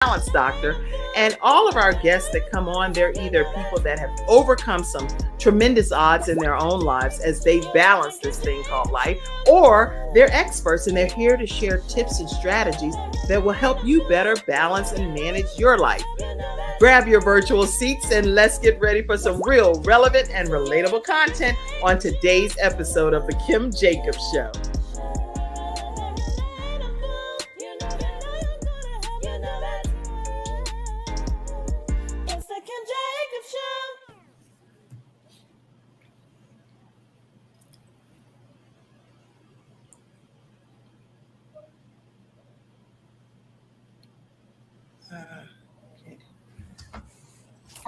Balance Doctor. And all of our guests that come on, they're either people that have overcome some tremendous odds in their own lives as they balance this thing called life, or they're experts and they're here to share tips and strategies that will help you better balance and manage your life. Grab your virtual seats and let's get ready for some real, relevant, and relatable content on today's episode of The Kim Jacobs Show.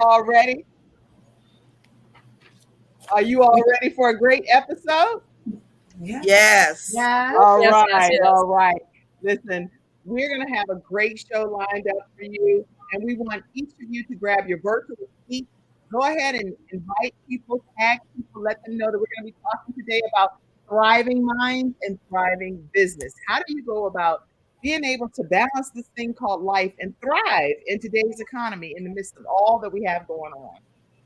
All ready? Are you all ready for a great episode? Yes. All right. Listen, we're going to have a great show lined up for you, and we want each of you to grab your virtual seat. Go ahead and invite people, tag people, let them know that we're going to be talking today about thriving minds and thriving business. How do you go about being able to balance this thing called life and thrive in today's economy in the midst of all that we have going on?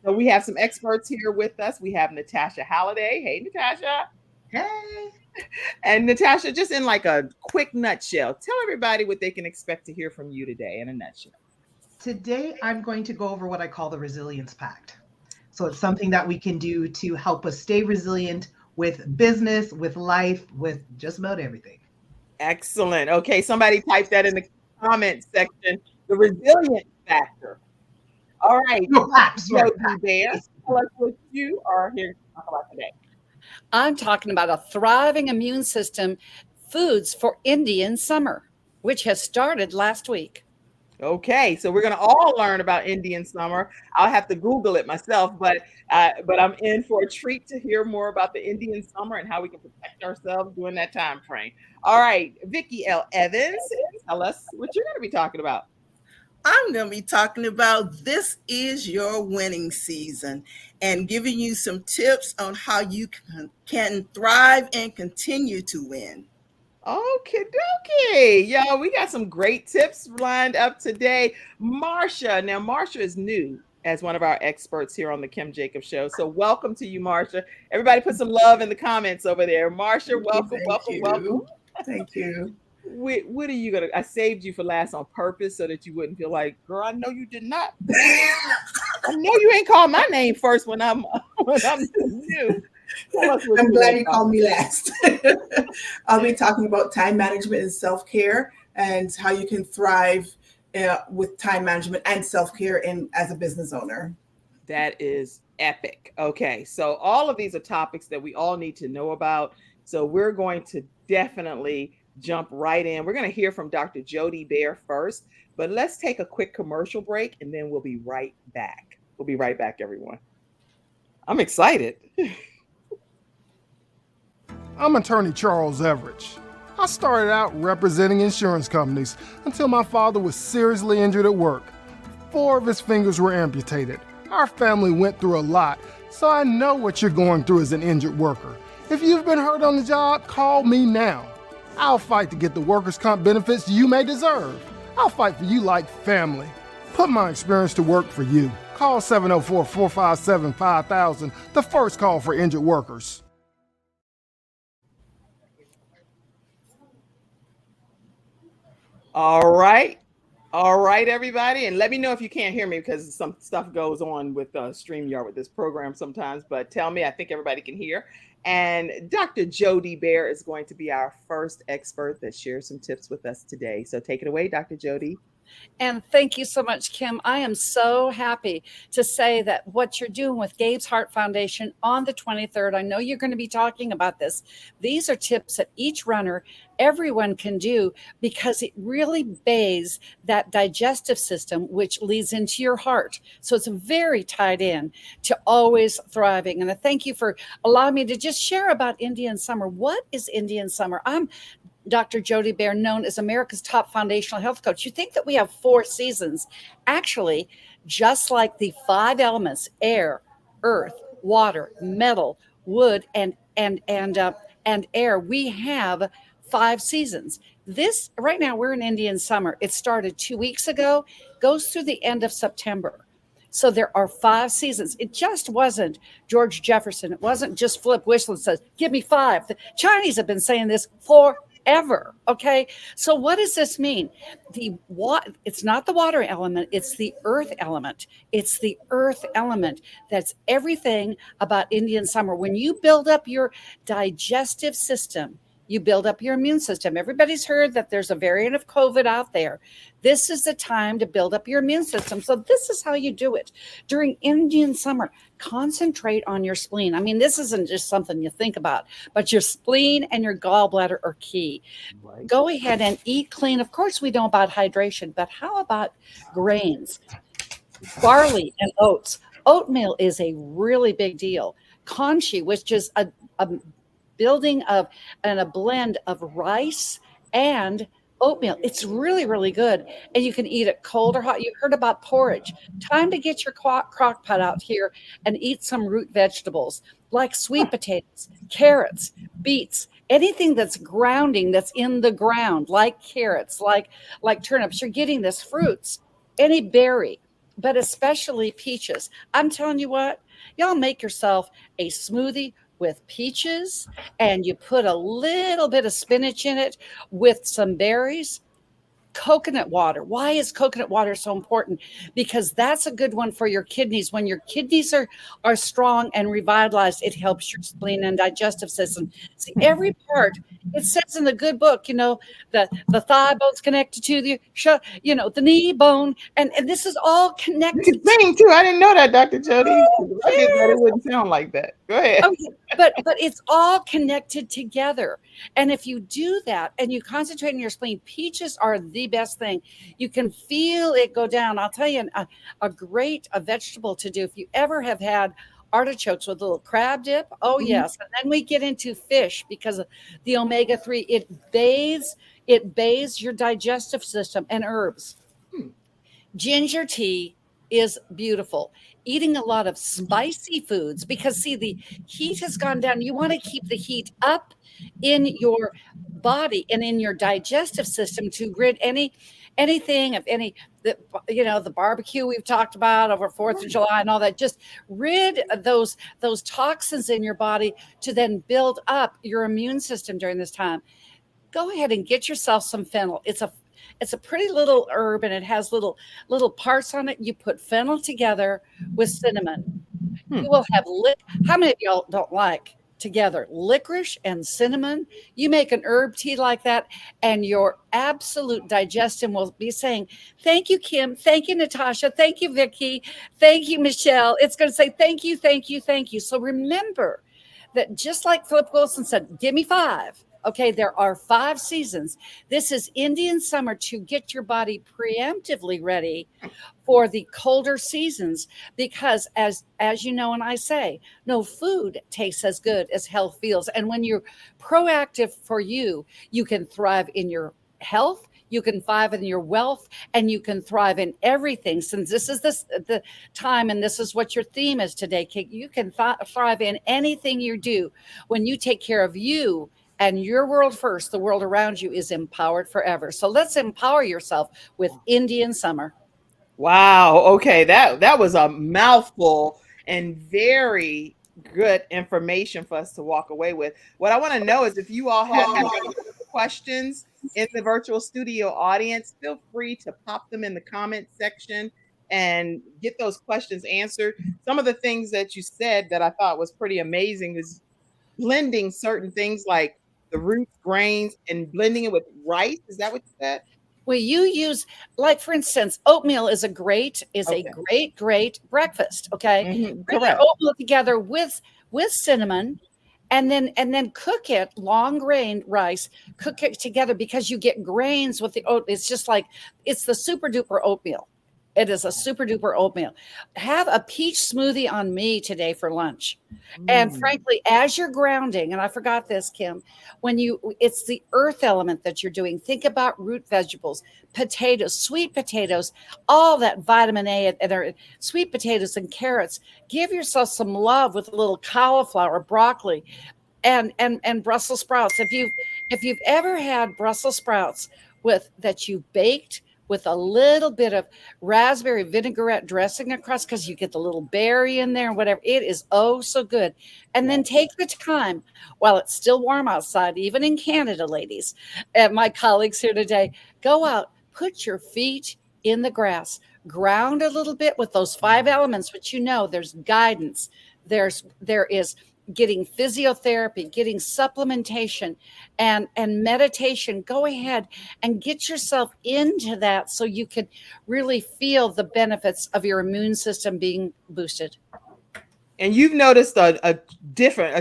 So we have some experts here with us. We have Natasha Halliday. Hey, Natasha. Hey. And Natasha, just in like a quick nutshell, tell everybody what they can expect to hear from you today in a nutshell. Today, I'm going to go over what I call the Resilience Pact. So it's something that we can do to help us stay resilient with business, with life, with just about everything. Excellent. Okay, somebody type that in the comment section. The resilience factor. All right. No, facts. Yogi Bear, tell us what you are here to talk about today. I'm talking about a thriving immune system, foods for Indian summer, which has started last week. Okay, so we're going to all learn about Indian summer. I'll have to Google it myself, but I'm in for a treat to hear more about the Indian summer and how we can protect ourselves during that time frame. All right, Vicki L. Evans, tell us what you're going to be talking about. I'm going to be talking about this is your winning season and giving you some tips on how you can thrive and continue to win. Okay, dokie. Yo, we got some great tips lined up today. Marsha. Now, Marsha is new as one of our experts here on the Kim Jacobs Show. So welcome to you, Marsha. Everybody put some love in the comments over there. Marsha, welcome. Thank you. What are you going to, I saved you for last on purpose so that you wouldn't feel like, girl, I know you did not. I know you ain't called my name first when I'm new. I'm glad you called me last. I'll be talking about time management and self-care and how you can thrive with time management and self-care as a business owner. That is epic. Okay, so all of these are topics that we all need to know about. So we're going to definitely jump right in. We're going to hear from Dr. Jody Bear first, but let's take a quick commercial break and then we'll be right back. We'll be right back, everyone. I'm excited. I'm attorney Charles Everidge. I started out representing insurance companies until my father was seriously injured at work. 4 of his fingers were amputated. Our family went through a lot, so I know what you're going through as an injured worker. If you've been hurt on the job, call me now. I'll fight to get the workers' comp benefits you may deserve. I'll fight for you like family. Put my experience to work for you. Call 704-457-5000, the first call for injured workers. All right, everybody. And let me know if you can't hear me because some stuff goes on with StreamYard with this program sometimes, but tell me, I think everybody can hear. And Dr. Jody Bear is going to be our first expert that shares some tips with us today. So take it away, Dr. Jody. And thank you so much, Kim. I am so happy to say that what you're doing with Gabe's Heart Foundation on the 23rd, I know you're going to be talking about this. These are tips that each runner, everyone can do because it really bathes that digestive system, which leads into your heart. So it's very tied in to always thriving. And I thank you for allowing me to just share about Indian summer. What is Indian summer? I'm Dr. Jody Bear, known as America's top foundational health coach. You think that we have 4 seasons. Actually, just like the 5 elements, air, earth, water, metal, wood, and air, we have 5 seasons. This right now, we're in Indian summer. It started 2 weeks ago, goes through the end of September. So there are 5 seasons. It just wasn't George Jefferson. It wasn't just Flip Wishlet says, give me 5. The Chinese have been saying this forever. Okay. So what does this mean? It's not the water element. It's the earth element. It's the earth element. That's everything about Indian summer. When you build up your digestive system, you build up your immune system. Everybody's heard that there's a variant of COVID out there. This is the time to build up your immune system. So this is how you do it. During Indian summer, concentrate on your spleen. I mean, this isn't just something you think about, but your spleen and your gallbladder are key. Right. Go ahead and eat clean. Of course, we know about hydration, but how about grains? Barley and oats. Oatmeal is a really big deal. Conchi, which is a building of and a blend of rice and oatmeal. It's really, really good. And you can eat it cold or hot. You heard about porridge. Time to get your crock pot out here and eat some root vegetables like sweet potatoes, carrots, beets, anything that's grounding, that's in the ground, like carrots, like turnips. You're getting this, fruits, any berry, but especially peaches. I'm telling you what, y'all make yourself a smoothie with peaches, and you put a little bit of spinach in it with some berries. Coconut water. Why is coconut water so important? Because that's a good one for your kidneys. When your kidneys are strong and revitalized, it helps your spleen and digestive system. See, every part, it says in the good book, the thigh bone's connected to the knee bone, and this is all connected. You can sing too. I didn't know that, Dr. Jody. I didn't know it wouldn't sound like that. Go ahead. Okay, but it's all connected together. And if you do that and you concentrate on your spleen, peaches are the best thing. You can feel it go down. I'll tell you a great vegetable to do. If you ever have had artichokes with a little crab dip, oh yes. And then we get into fish because of the omega-3. It bathes your digestive system, and herbs. Ginger tea is beautiful. Eating a lot of spicy foods, because see, the heat has gone down. You want to keep the heat up in your body and in your digestive system to rid anything of the barbecue we've talked about over 4th of July and all that. Just rid those toxins in your body to then build up your immune system during this time. Go ahead and get yourself some fennel. It's a pretty little herb, and it has little parts on it. You put fennel together with cinnamon. You will have how many of y'all don't like together licorice and cinnamon? You make an herb tea like that, and your absolute digestion will be saying, thank you, Kim. Thank you, Natasha. Thank you, Vicki. Thank you, Michelle. It's going to say, thank you, thank you, thank you. So remember that, just like Flip Wilson said, give me 5. Okay, there are 5 seasons. This is Indian summer to get your body preemptively ready for the colder seasons, because as you know, and I say, no food tastes as good as health feels. And when you're proactive for you, you can thrive in your health, you can thrive in your wealth, and you can thrive in everything. Since this is the time, and this is what your theme is today, Kate, you can thrive in anything you do when you take care of you and your world first. The world around you is empowered forever. So let's empower yourself with Indian summer. Wow. Okay. That was a mouthful and very good information for us to walk away with. What I want to know is, if you all have questions in the virtual studio audience, feel free to pop them in the comment section and get those questions answered. Some of the things that you said that I thought was pretty amazing is blending certain things like the roots, grains, and blending it with rice. Is that what you said? Well, you use, like, for instance, oatmeal is a great breakfast. Okay. Correct. Oatmeal together with cinnamon, and then cook it, long grain rice, cook it together, because you get grains with the oat. It's just like, it's the super duper oatmeal. It is a super duper oatmeal. Have a peach smoothie on me today for lunch. And frankly, as you're grounding, and I forgot this, Kim, it's the earth element that you're doing. Think about root vegetables, potatoes, sweet potatoes, all that vitamin A, and sweet potatoes and carrots. Give yourself some love with a little cauliflower, broccoli, and Brussels sprouts. If you've ever had Brussels sprouts that you baked with a little bit of raspberry vinaigrette dressing across, because you get the little berry in there and whatever, it is oh so good. And then take the time while it's still warm outside, even in Canada, ladies, and my colleagues here today, go out, put your feet in the grass, ground a little bit with those 5 elements, which there's guidance, there is getting physiotherapy, getting supplementation, and meditation. Go ahead and get yourself into that so you can really feel the benefits of your immune system being boosted. And you've noticed a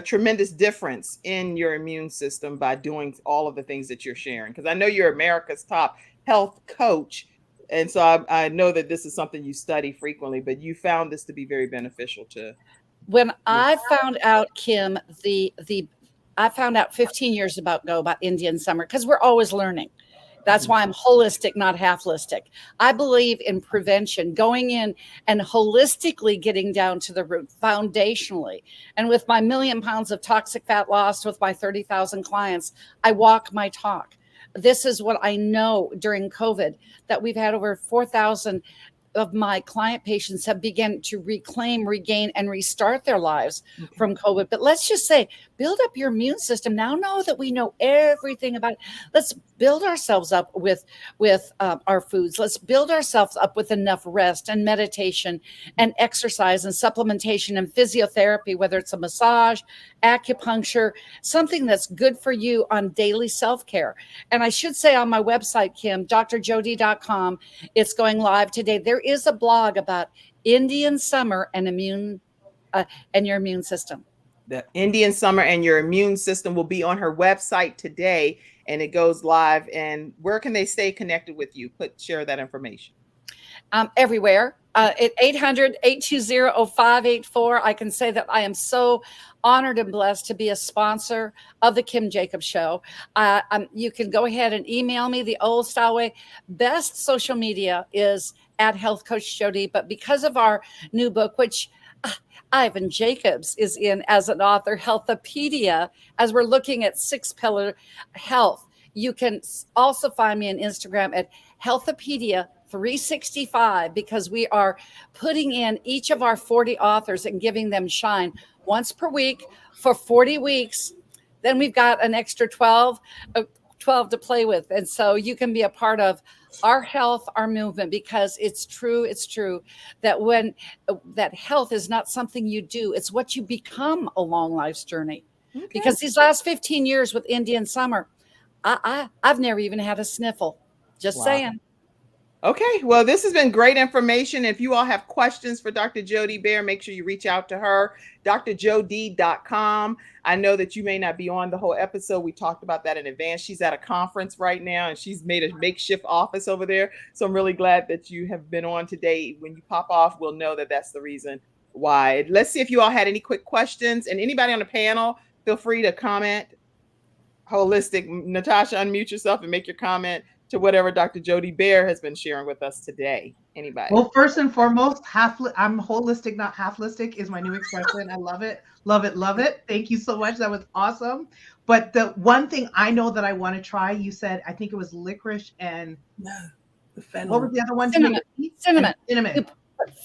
tremendous difference in your immune system by doing all of the things that you're sharing. Because I know you're America's top health coach. And so I know that this is something you study frequently, but you found this to be very beneficial to. When I found out, Kim, I found out 15 years ago about Indian summer, because we're always learning. That's why I'm holistic, not half-listic. I believe in prevention, going in and holistically getting down to the root, foundationally. And with my 1 million pounds of toxic fat lost, with my 30,000 clients, I walk my talk. This is what I know during COVID, that we've had over 4,000 of my client patients have begun to reclaim, regain, and restart their lives from COVID. But let's just say, build up your immune system. Now know that we know everything about it. Let's build ourselves up with our foods. Let's build ourselves up with enough rest and meditation and exercise and supplementation and physiotherapy, whether it's a massage, acupuncture, something that's good for you on daily self-care. And I should say, on my website, Kim, drjody.com, it's going live today. There is a blog about Indian summer and your immune system. The Indian summer and your immune system will be on her website today, and it goes live. And where can they stay connected with you? Share that information. Everywhere. At 800-820-0584. I can say that I am so honored and blessed to be a sponsor of the Kim Jacobs Show. You can go ahead and email me the old style way. Best social media is at Health Coach Jody. But because of our new book, which Ivan Jacobs is in as an author, Healthopedia, as we're looking at 6-pillar health, you can also find me on Instagram at Healthopedia 365, because we are putting in each of our 40 authors and giving them shine once per week for 40 weeks. Then we've got an extra 12 to play with. And so you can be a part of our health, our movement, because it's true that health is not something you do, it's what you become along life's journey. Okay. Because these last 15 years with Indian summer, I've never even had a sniffle. Just saying. Okay, well, this has been great information. If you all have questions for Dr. Jody Baer, make sure you reach out to her, drjody.com. I know that you may not be on the whole episode. We talked about that in advance. She's at a conference right now, and she's made a makeshift office over there. So I'm really glad that you have been on today. When you pop off, we'll know that that's the reason why. Let's see if you all had any quick questions. And anybody on the panel, feel free to comment. Holistic. Natasha, unmute yourself and make your comment to whatever Dr. Jody Baer has been sharing with us today. Anybody? Well, first and foremost, I'm holistic, not half-listic is my new expression. I love it. Love it. Love it. Thank you so much. That was awesome. But the one thing I know that I want to try, you said, I think it was licorice and the fennel. What was the other one? Cinnamon. Cinnamon.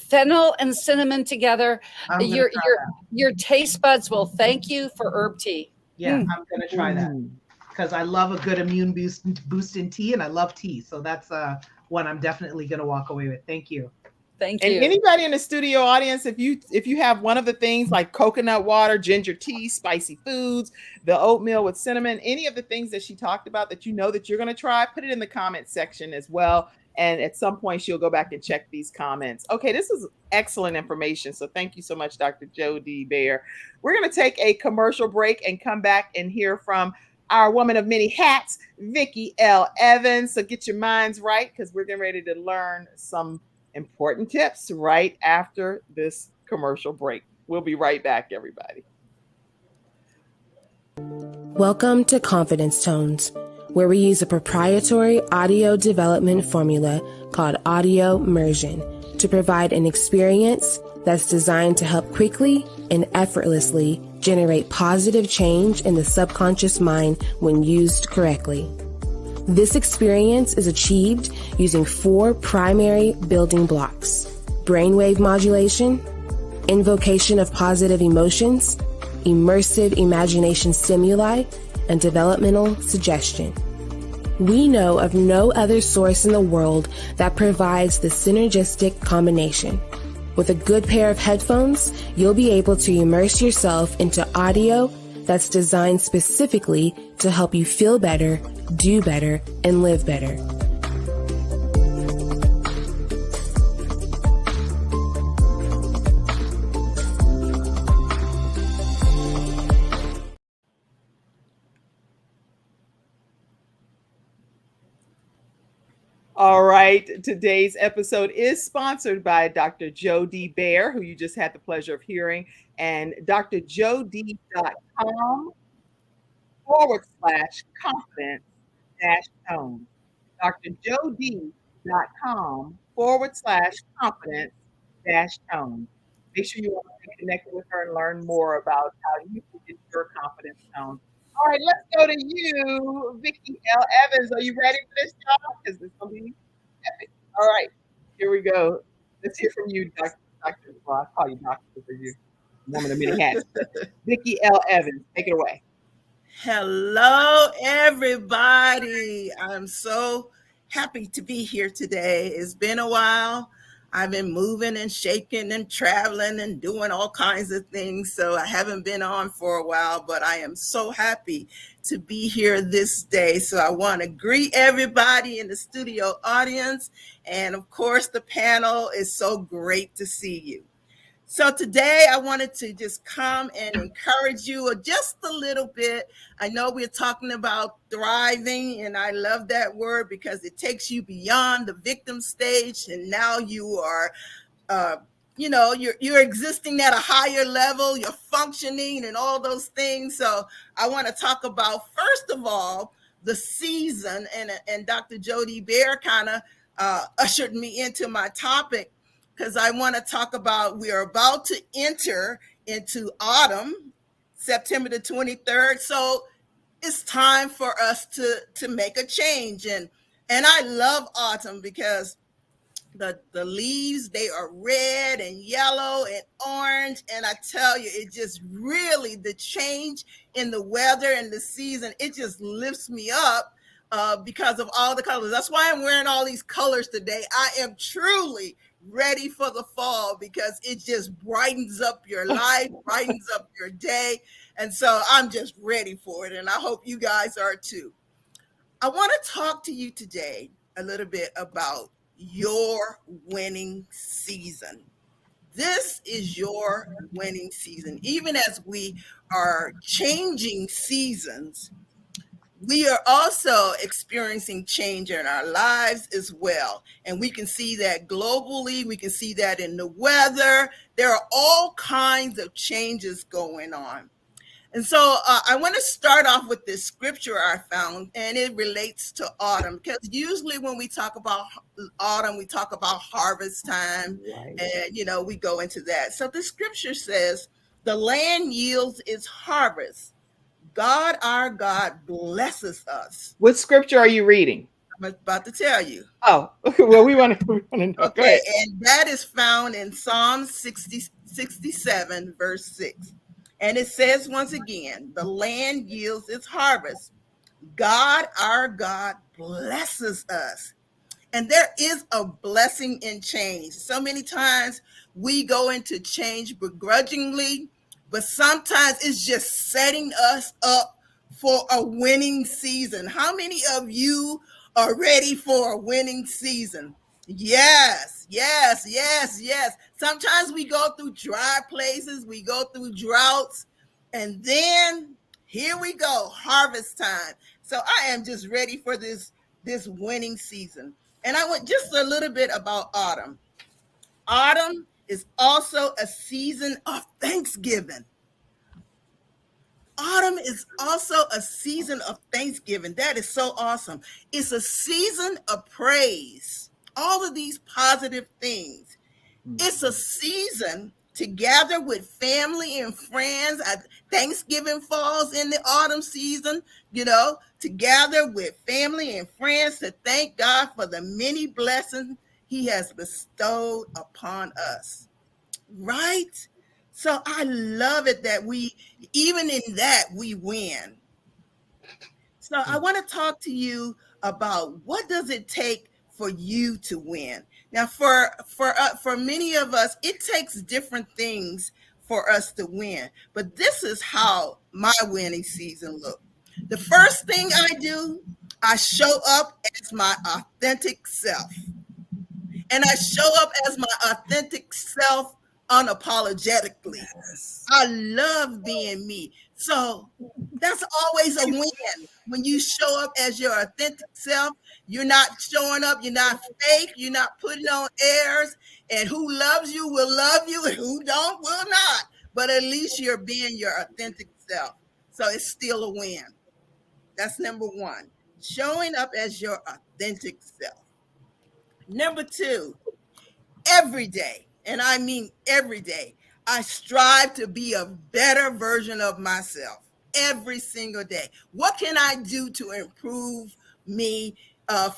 Fennel and cinnamon together. Your taste buds will thank you for herb tea. Yeah, I'm going to try that. Because I love a good immune boost in tea, and I love tea. So that's one I'm definitely going to walk away with. Thank you. Thank you. And anybody in the studio audience, if you have one of the things like coconut water, ginger tea, spicy foods, the oatmeal with cinnamon, any of the things that she talked about that you know that you're going to try, put it in the comment section as well. And at some point, she'll go back and check these comments. Okay, this is excellent information. So thank you so much, Dr. Jody Baer. We're going to take a commercial break and come back and hear from our woman of many hats, Vicki L. Evans. So get your minds right, because we're getting ready to learn some important tips right after this commercial break. We'll be right back, everybody. Welcome to Confidence Tones, where we use a proprietary audio development formula called audio immersion to provide an experience that's designed to help quickly and effortlessly generate positive change in the subconscious mind when used correctly. This experience is achieved using 4 primary building blocks: brainwave modulation, invocation of positive emotions, immersive imagination stimuli, and developmental suggestion. We know of no other source in the world that provides the synergistic combination. With a good pair of headphones, you'll be able to immerse yourself into audio that's designed specifically to help you feel better, do better, and live better. All right. Today's episode is sponsored by Dr. Jody Bear, who you just had the pleasure of hearing, and drjody.com/confidence-tone. drjody.com/confidence-tone. Make sure you all stay connected with her and learn more about how you can get your confidence tone. All right, let's go to you, Vicki L. Evans. Are you ready for this, y'all? Because this is going to be epic. All right, here we go. Let's hear from you, Dr. Well, I'll call you Doctor for you, woman of many hats. Vicki L. Evans, take it away. Hello, everybody. I'm so happy to be here today. It's been a while. I've been moving and shaking and traveling and doing all kinds of things. So I haven't been on for a while, but I am so happy to be here this day. So I want to greet everybody in the studio audience. And of course, the panel is so great to see you. So today I wanted to just come and encourage you just a little bit. I know we're talking about thriving, and I love that word because it takes you beyond the victim stage, and now you are, you're existing at a higher level, you're functioning and all those things. So I want to talk about, first of all, the season, and Dr. Jody Bear kind of ushered me into my topic, because I want to talk about, we are about to enter into autumn, September the 23rd. So it's time for us to make a change. And I love autumn because the leaves, they are red and yellow and orange. And I tell you, it just really, the change in the weather and the season, it just lifts me up because of all the colors. That's why I'm wearing all these colors today. I am truly ready for the fall because it just brightens up your life, brightens up your day. And so I'm just ready for it. And I hope you guys are too. I want to talk to you today a little bit about your winning season. This is your winning season. Even as we are changing seasons, we are also experiencing change in our lives as well. And we can see that globally. We can see that in the weather. There are all kinds of changes going on. And so I want to start off with this scripture I found, and it relates to autumn, because usually when we talk about autumn, we talk about harvest time, right? And, we go into that. So the scripture says, the land yields its harvest. God, our God, blesses us. What scripture are you reading? I'm about to tell you. Oh, well, we want to know. Okay, and that is found in Psalm 67, verse 6. And it says once again, the land yields its harvest. God, our God, blesses us. And there is a blessing in change. So many times we go into change begrudgingly, but sometimes it's just setting us up for a winning season. How many of you are ready for a winning season? Yes, yes, yes, yes. Sometimes we go through dry places, we go through droughts, and then here we go, harvest time. So I am just ready for this winning season. And I went just a little bit about autumn. Autumn is also a season of Thanksgiving. Autumn is also a season of Thanksgiving. That is so awesome. It's a season of praise. All of these positive things. It's a season to gather with family and friends. Thanksgiving falls in the autumn season, to gather with family and friends to thank God for the many blessings he has bestowed upon us. Right? So I love it that even in that, we win. So I want to talk to you about what does it take for you to win. Now, for many of us, it takes different things for us to win. But this is how my winning season looked. The first thing I do, I show up as my authentic self. And I show up as my authentic self unapologetically. Yes. I love being me. So that's always a win. When you show up as your authentic self, you're not showing up, you're not fake, you're not putting on airs, and who loves you will love you, and who don't will not. But at least you're being your authentic self. So it's still a win. That's number one, showing up as your authentic self. Number two, every day, and I mean every day, I strive to be a better version of myself every single day. What can I do to improve me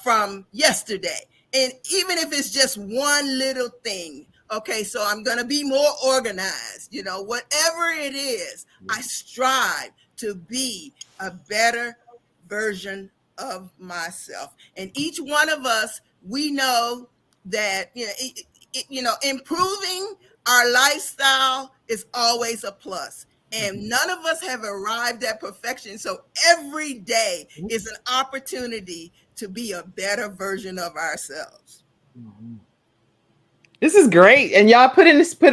from yesterday? And even if it's just one little thing, okay, so I'm going to be more organized, whatever it is, I strive to be a better version of myself. And each one of us, we know that improving our lifestyle is always a plus, and none of us have arrived at perfection. So every day is an opportunity to be a better version of ourselves. This is great. And y'all put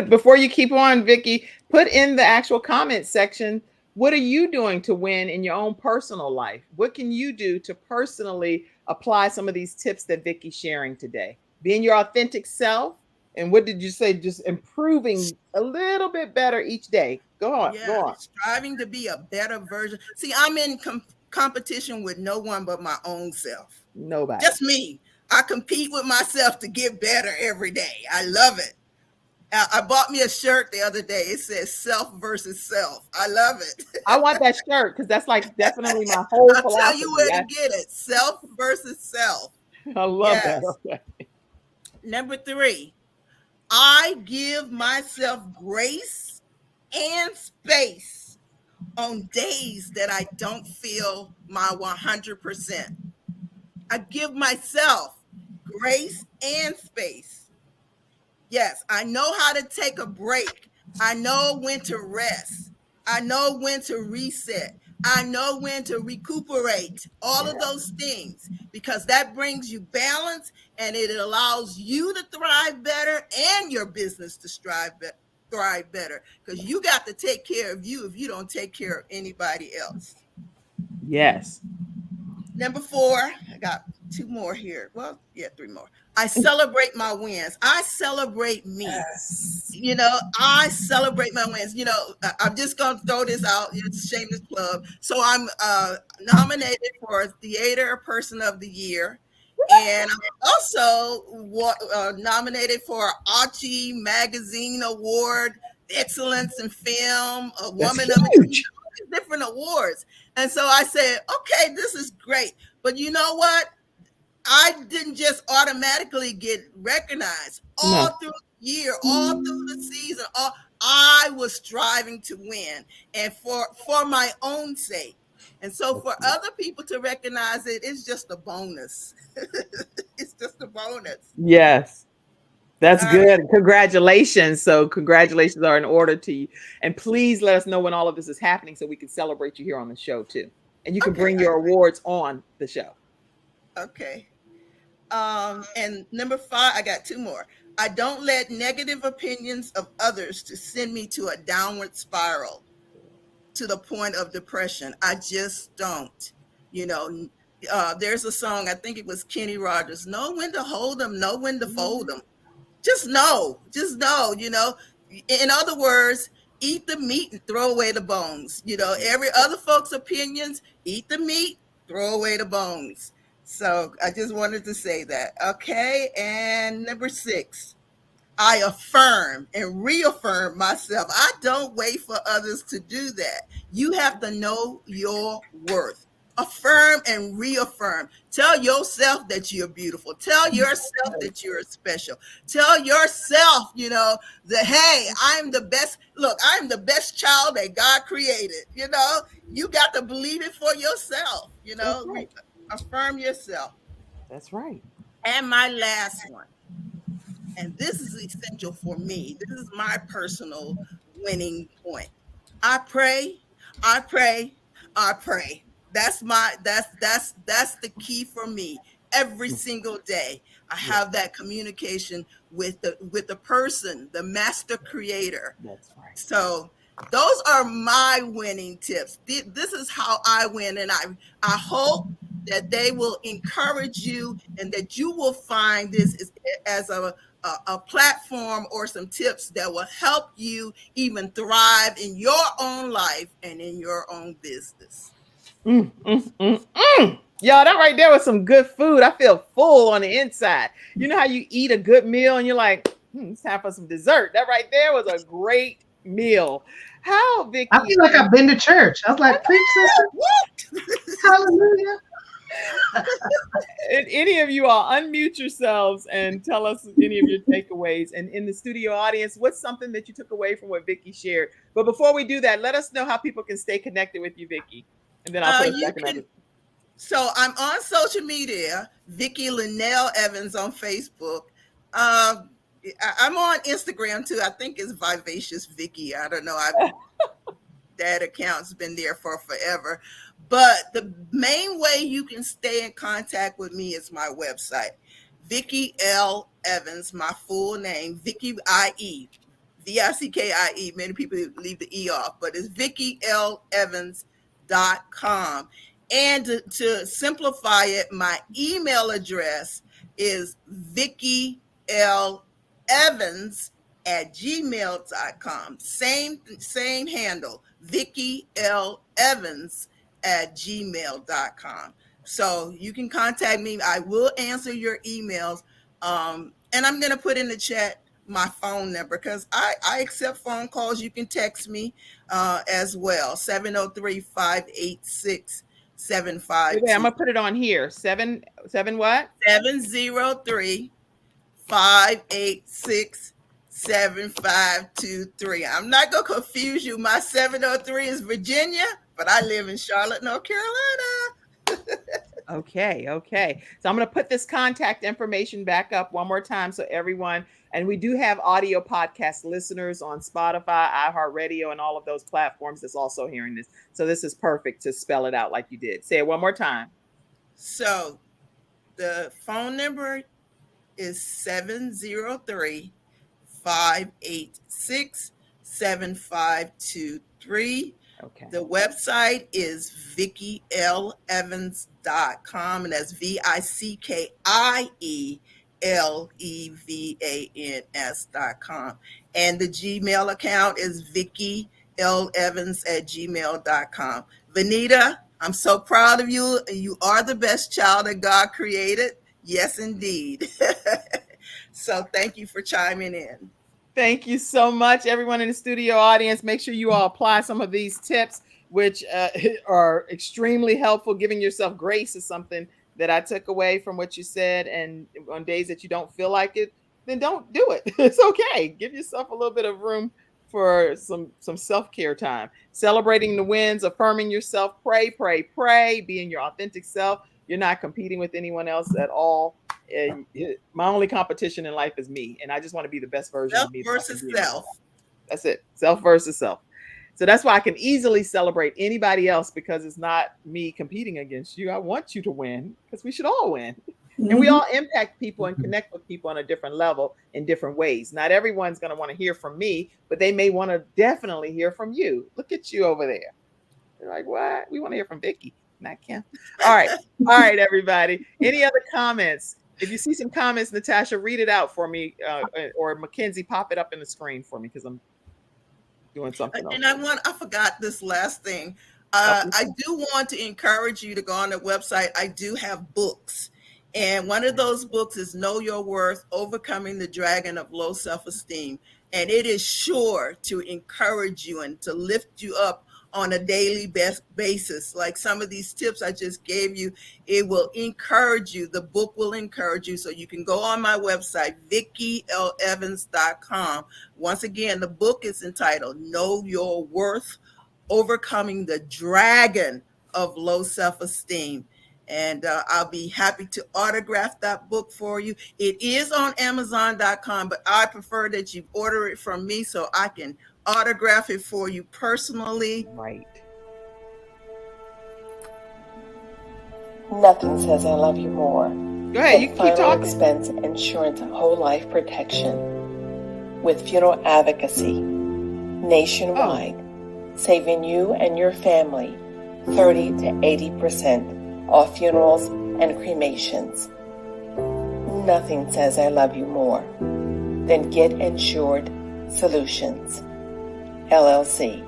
before you keep on, Vicki, put in the actual comment section, what are you doing to win in your own personal life? What can you do to personally apply some of these tips that Vicki's sharing today? Being your authentic self. And what did you say? Just improving a little bit better each day. Go on. Striving to be a better version. See, I'm in competition with no one but my own self. Nobody. Just me. I compete with myself to get better every day. I love it. I bought me a shirt the other day. It says self versus self. I love it. I want that shirt because that's like definitely my whole philosophy. I'll tell you where to get it. Self versus self. I love that. Okay. Number three, I give myself grace and space on days that I don't feel my 100%. I give myself grace and space. Yes, I know how to take a break. I know when to rest. I know when to reset. I know when to recuperate, all of those things, because that brings you balance and it allows you to thrive better and your business to thrive better, because you got to take care of you if you don't take care of anybody else. Yes. Number four, I got two more here. Well, yeah, three more. I celebrate my wins. I celebrate me. Yes. I celebrate my wins. I'm just going to throw this out. It's a shameless plug. So I'm nominated for Theater Person of the Year. And I'm also nominated for Archie Magazine Award, Excellence in Film, a Woman of the Year, different awards. And so I said, okay, this is great. But you know what? I didn't just automatically get recognized. All through the year, all through the season, I was striving to win, and for my own sake. And so for other people to recognize it, it's just a bonus. It's just a bonus. Yes. That's good. Congratulations. So congratulations are in order to you. And please let us know when all of this is happening so we can celebrate you here on the show too. And you can bring your awards on the show. Okay. And number five, I got two more. I don't let negative opinions of others to send me to a downward spiral to the point of depression. I just don't. There's a song, I think it was Kenny Rogers, know when to hold them, know when to fold them. Just know. In other words, eat the meat and throw away the bones. Every other folks' opinions, eat the meat, throw away the bones. So I just wanted to say that. Okay. And number six, I affirm and reaffirm myself. I don't wait for others to do that. You have to know your worth. Affirm and reaffirm. Tell yourself that you're beautiful. Tell yourself that you're special. Tell yourself, that, hey, I'm the best. Look, I'm the best child that God created. You got to believe it for yourself. Right. Affirm yourself. That's right. And my last one, and this is essential for me. This is my personal winning point. I pray, I pray, I pray. That's the key for me. Every single day, I have that communication with the person, the master creator. That's right. So those are my winning tips. This is how I win, and I hope that they will encourage you, and that you will find this as a platform or some tips that will help you even thrive in your own life and in your own business. Y'all, that right there was some good food. I feel full on the inside. You know how you eat a good meal and you're like, it's time for some dessert. That right there was a great meal. How, Vicki? I feel like I've been to church. I was like, preach, sister. Hallelujah. And any of you all, unmute yourselves and tell us any of your takeaways. And in the studio audience, what's something that you took away from what Vicki shared? But before we do that, let us know how people can stay connected with you, Vicki. And then I'll put us back in other. So I'm on social media, Vicki Linnell Evans on Facebook. I'm on Instagram too. I think it's Vivacious Vicki. I don't know. That account's been there for forever. But the main way you can stay in contact with me is my website, Vicki L. Evans, my full name, Vicki I-E, V-I-C-K-I-E. Many people leave the E off, but it's VickiLEvans.com. And to simplify it, my email address is VickiLEvans@gmail.com. Same handle, VickiLEvans@gmail.com. So you can contact me. I will answer your emails. And I'm going to put in the chat my phone number, because I accept phone calls. You can text me as well, 703-586-75. Okay, I'm gonna put it on here. Seven what? 703-586-7523. I'm not gonna confuse you. My 703 is Virginia, but I live in Charlotte, North Carolina. Okay. So I'm going to put this contact information back up one more time so everyone, and we do have audio podcast listeners on Spotify, iHeartRadio, and all of those platforms that's also hearing this. So this is perfect to spell it out like you did. Say it one more time. So the phone number is 703-586-7523. Okay. The website is VickiLEvans.com, and that's VickiElEvans.com. And the Gmail account is VickiLEvans@gmail.com. Vanita, I'm so proud of you. You are the best child that God created. Yes, indeed. So thank you for chiming in. Thank you so much, everyone in the studio audience. Make sure you all apply some of these tips, which are extremely helpful. Giving yourself grace is something that I took away from what you said. And on days that you don't feel like it, then don't do it. It's okay. Give yourself a little bit of room for some self-care time. Celebrating the wins, affirming yourself, pray, being your authentic self. You're not competing with anyone else at all. My only competition in life is me, and I just want to be the best version of me. Self versus self. That's it. Self versus self. So that's why I can easily celebrate anybody else, because it's not me competing against you. I want you to win, because we should all win. Mm-hmm. And we all impact people and connect with people on a different level in different ways. Not everyone's going to want to hear from me, but they may want to definitely hear from you. Look at you over there. They're like, what? We want to hear from Vicki, not Kim. All right, everybody. Any other comments? If you see some comments, Natasha, read it out for me, or Mackenzie, pop it up in the screen for me, because I'm doing something else. And I forgot this last thing. I do want to encourage you to go on the website. I do have books, And one of those books is Know Your Worth, Overcoming the Dragon of Low Self-Esteem. And it is sure to encourage you and to lift you up on a daily basis. Like some of these tips I just gave you, it will encourage you. The book will encourage you. So you can go on my website, VickiLEvans.com. Once again, the book is entitled Know Your Worth, Overcoming the Dragon of Low Self-Esteem. And I'll be happy to autograph that book for you. It is on Amazon.com, but I prefer that you order it from me so I can autograph it for you personally. Right. Nothing says I love you more. Go ahead, you can keep Final talking. expense insurance whole life protection with funeral advocacy nationwide, saving you and your family 30 to 80% off funerals and cremations. Nothing says I love you more than Get Insured Solutions, LLC.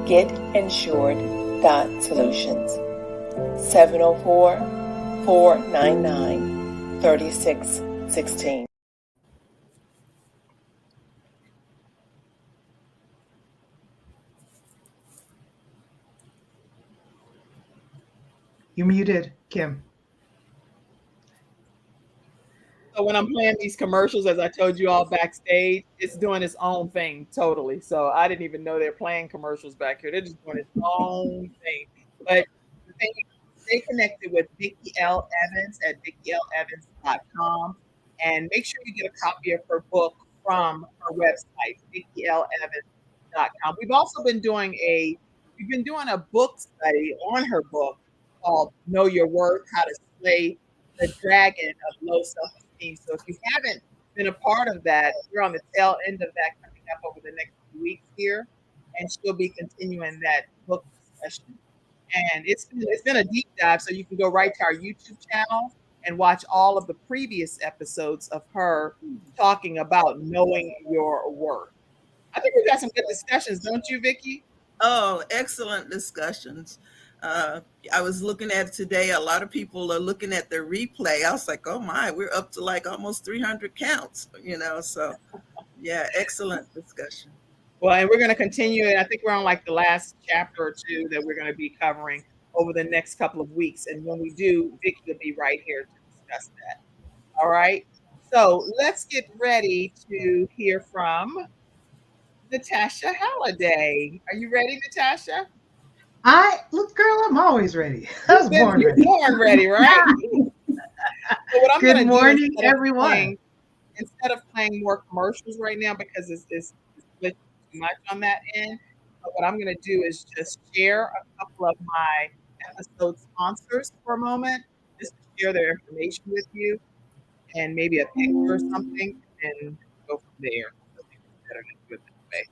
GetInsured.Solutions, 704-499-3616. You're muted, Kim. So when I'm playing these commercials, as I told you all backstage, it's doing its own thing totally. So I didn't even know they're playing commercials back here. They're just doing its own thing. But the thing is, stay connected with Vicki L. Evans at VickiLEvans.com, and make sure you get a copy of her book from her website, VickiLEvans.com. We've been doing a book study on her book called Know Your Worth, How to Slay the Dragon of Low Self-Esteem. So if you haven't been a part of that, we're on the tail end of that coming up over the next few weeks here, and she'll be continuing that book discussion. And it's been a deep dive, so you can go right to our YouTube channel and watch all of the previous episodes of her talking about knowing your worth. I think we've got some good discussions, don't you, Vicki? Oh, excellent discussions. I was looking at it today. A lot of people are looking at the replay. I was like, oh my, we're up to like almost 300 counts, so yeah, excellent discussion. Well, and we're going to continue. And I think we're on like the last chapter or two that we're going to be covering over the next couple of weeks. And when we do, Vicki will be right here to discuss that. All right. So let's get ready to hear from Natasha Halliday. Are you ready, Natasha? Look, girl, I'm always ready. I was born ready. Born ready, right? So what I'm Good morning, everyone. Instead of playing more commercials right now, because it's too much on that end, but what I'm going to do is just share a couple of my episode sponsors for a moment, just to share their information with you, and maybe a picture or something, and go from there. I think it's better to do it this way.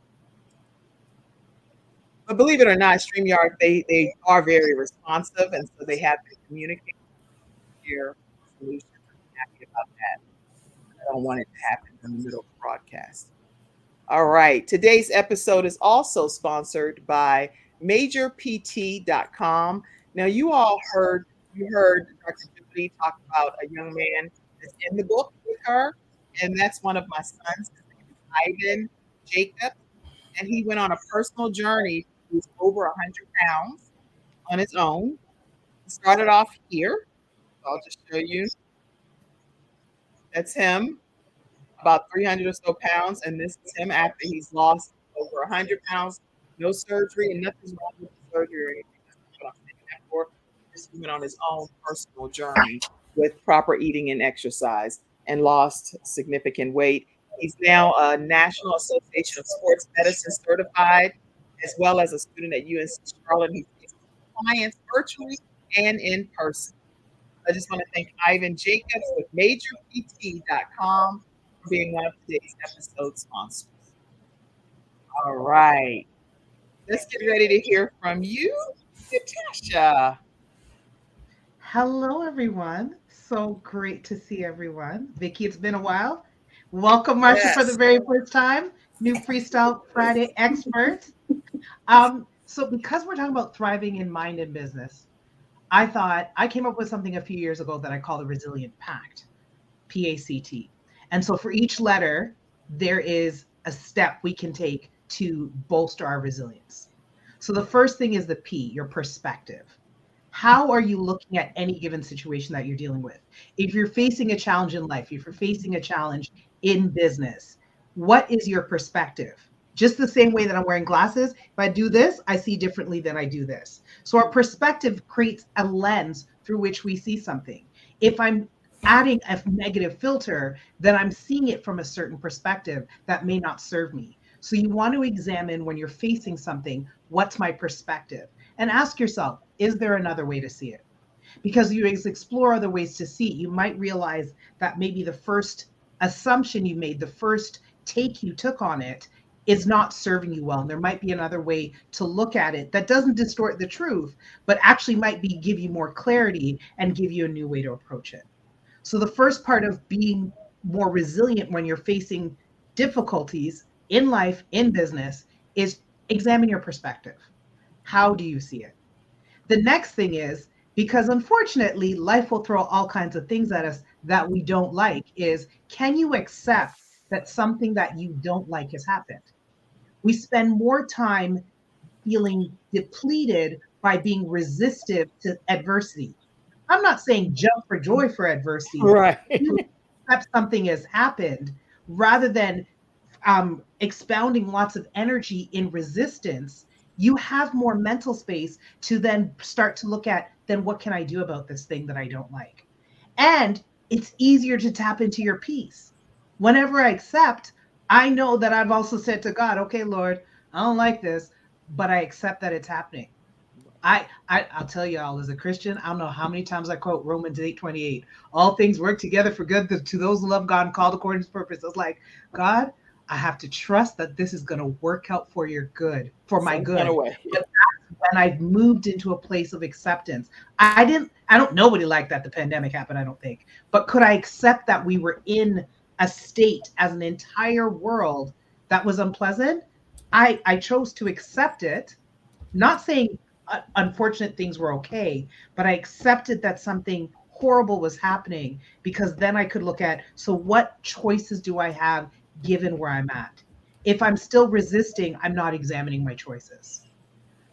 But believe it or not, StreamYard, they are very responsive, and so they have been communicating their solutions. I'm happy about that. I don't want it to happen in the middle of the broadcast. All right. Today's episode is also sponsored by MajorPT.com. Now, you heard Dr. Judy talk about a young man that's in the book with her, and that's one of my sons. His name is Ivan Jacobs, and he went on a personal journey. He was over 100 pounds on his own. He started off here. I'll just show you. That's him, about 300 or so pounds, and this is him after he's lost over 100 pounds, no surgery, and nothing's wrong with the surgery or anything. That's what I'm saying that for. Just went on his own personal journey with proper eating and exercise and lost significant weight. He's now a National Association of Sports Medicine certified, as well as a student at UNC Charlotte. He takes clients virtually and in person. I just want to thank Ivan Jacobs with MajorPT.com for being one of today's episode sponsors. All right. Let's get ready to hear from you, Natasha. Hello, everyone. So great to see everyone. Vicki, it's been a while. Welcome, Marsha, for the very first time. New Freestyle Friday expert. So because we're talking about thriving in mind and business, I thought I came up with something a few years ago that I call the Resilient Pact, PACT. And so for each letter, there is a step we can take to bolster our resilience. So the first thing is the P, your perspective. How are you looking at any given situation that you're dealing with? If you're facing a challenge in life, if you're facing a challenge in business, what is your perspective? Just the same way that I'm wearing glasses, if I do this, I see differently than I do this. So our perspective creates a lens through which we see something. If I'm adding a negative filter, then I'm seeing it from a certain perspective that may not serve me. So you want to examine when you're facing something, what's my perspective? And ask yourself, is there another way to see it? Because you explore other ways to see it, you might realize that maybe the first assumption you made, the first take you took on it, is not serving you well. And there might be another way to look at it that doesn't distort the truth, but actually might give you more clarity and give you a new way to approach it. So the first part of being more resilient when you're facing difficulties in life, in business, is examine your perspective. How do you see it? The next thing is, because unfortunately, life will throw all kinds of things at us that we don't like, is can you accept that something that you don't like has happened? We spend more time feeling depleted by being resistive to adversity. I'm not saying jump for joy for adversity. Right. You accept something has happened rather than expounding lots of energy in resistance. You have more mental space to then start to look at, then what can I do about this thing that I don't like? And it's easier to tap into your peace. Whenever I accept, I know that I've also said to God, okay, Lord, I don't like this, but I accept that it's happening. I'll tell y'all, as a Christian, I don't know how many times I quote Romans 8:28. All things work together for good to those who love God and called according to his purpose. It's like, God, I have to trust that this is going to work out for your good, for my good. But that's when I've moved into a place of acceptance. Nobody liked that the pandemic happened, I don't think. But could I accept that we were in a state as an entire world that was unpleasant? I chose to accept it, not saying unfortunate things were okay, but I accepted that something horrible was happening, because then I could look at, so what choices do I have given where I'm at? If I'm still resisting, I'm not examining my choices.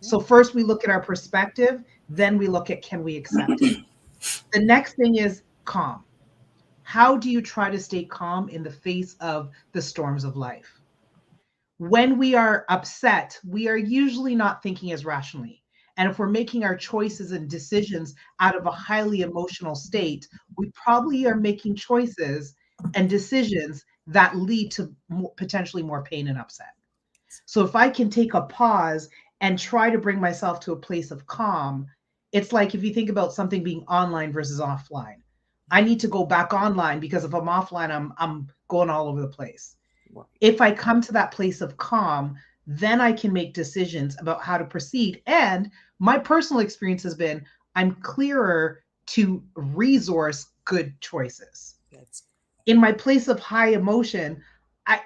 So first we look at our perspective, then we look at, can we accept it? The next thing is calm. How do you try to stay calm in the face of the storms of life? When we are upset, we are usually not thinking as rationally. And if we're making our choices and decisions out of a highly emotional state, we probably are making choices and decisions that lead to potentially more pain and upset. So if I can take a pause and try to bring myself to a place of calm, it's like if you think about something being online versus offline. I need to go back online, because if I'm offline, I'm going all over the place. If I come to that place of calm, then I can make decisions about how to proceed. And my personal experience has been, I'm clearer to resource good choices. In my place of high emotion,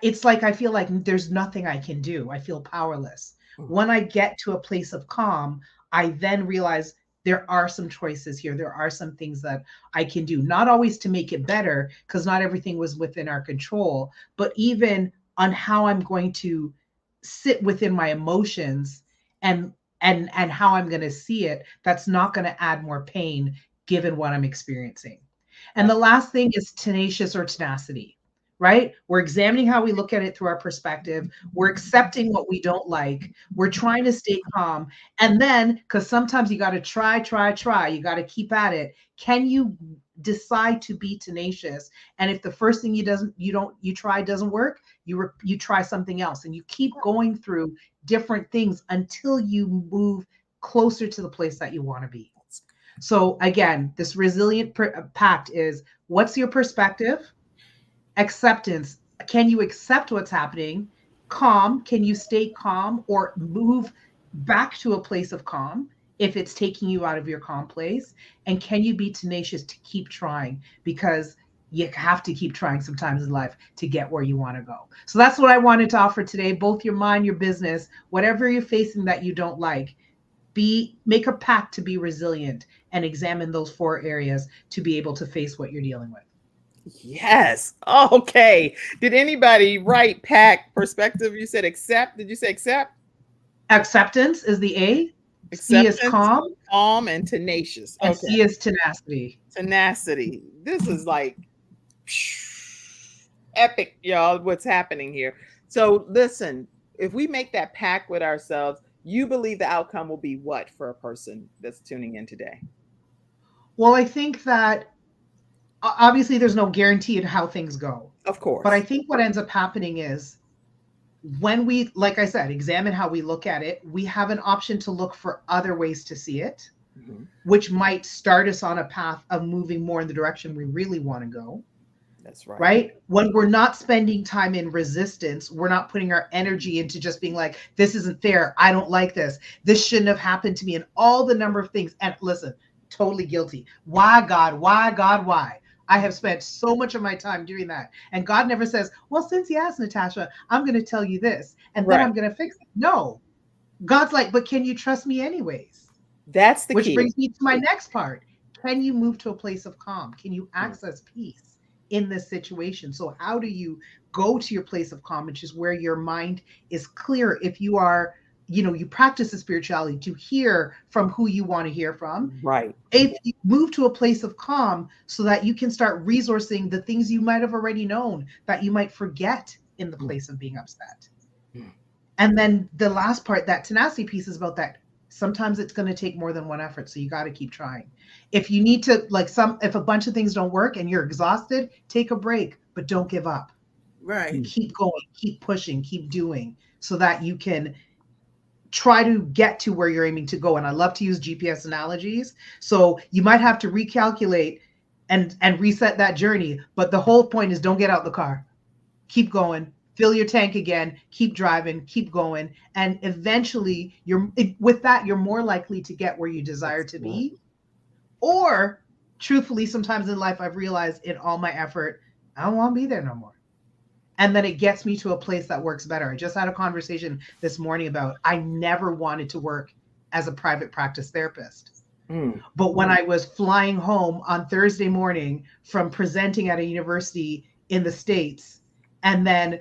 it's like I feel like there's nothing I can do. I feel powerless. When I get to a place of calm, I then realize there are some choices here. There are some things that I can do, not always to make it better, because not everything was within our control, but even on how I'm going to sit within my emotions and how I'm going to see it. That's not going to add more pain given what I'm experiencing. And the last thing is tenacious or tenacity, right? We're examining how we look at it through our perspective. We're accepting what we don't like. We're trying to stay calm. And then, because sometimes you got to try, you got to keep at it. Can you decide to be tenacious? And if the first thing you try doesn't work, you try something else, and you keep going through different things until you move closer to the place that you want to be. So again, this resilient pact is, what's your perspective? Acceptance. Can you accept what's happening? Calm. Can you stay calm or move back to a place of calm if it's taking you out of your calm place? And can you be tenacious to keep trying? Because you have to keep trying sometimes in life to get where you want to go. So that's what I wanted to offer today, both your mind, your business, whatever you're facing that you don't like. make a pact to be resilient and examine those 4 areas to be able to face what you're dealing with. Yes. Okay. Did anybody write pact, perspective? You said accept. Did you say accept? Acceptance is the A. Acceptance, C is calm. Calm and tenacious. And Okay. C is tenacity. Tenacity. This is like epic, y'all, what's happening here. So listen, if we make that pact with ourselves, you believe the outcome will be what for a person that's tuning in today? Well, I think that obviously there's no guarantee in how things go. Of course. But I think what ends up happening is when we, like I said, examine how we look at it, we have an option to look for other ways to see it, which might start us on a path of moving more in the direction we really want to go. That's right. Right? When we're not spending time in resistance, we're not putting our energy into just being like, this isn't fair. I don't like this. This shouldn't have happened to me, and all the number of things. And listen, totally guilty. Why, God? Why, God? Why? I have spent so much of my time doing that. And God never says, well, since you asked, Natasha, I'm going to tell you this, and then I'm going to fix it. No. God's like, but can you trust me anyways? That's the key. Which brings me to my next part. Can you move to a place of calm? Can you access peace in this situation? So how do you go to your place of calm, which is where your mind is clear? If you are, you practice the spirituality to hear from who you want to hear from. Right. If you move to a place of calm so that you can start resourcing the things you might have already known that you might forget in the place of being upset. And then the last part, that tenacity piece, is about that. Sometimes it's going to take more than one effort. So you got to keep trying. If you need to, if a bunch of things don't work and you're exhausted, take a break, but don't give up. Right. Keep going, keep pushing, keep doing, so that you can try to get to where you're aiming to go. And I love to use GPS analogies. So you might have to recalculate and reset that journey. But the whole point is, don't get out the car. Keep going. Fill your tank again, keep driving, keep going. And eventually you're more likely to get where you desire to be. Or truthfully, sometimes in life, I've realized in all my effort, I don't want to be there no more. And then it gets me to a place that works better. I just had a conversation this morning about, I never wanted to work as a private practice therapist. But when I was flying home on Thursday morning from presenting at a university in the States, and then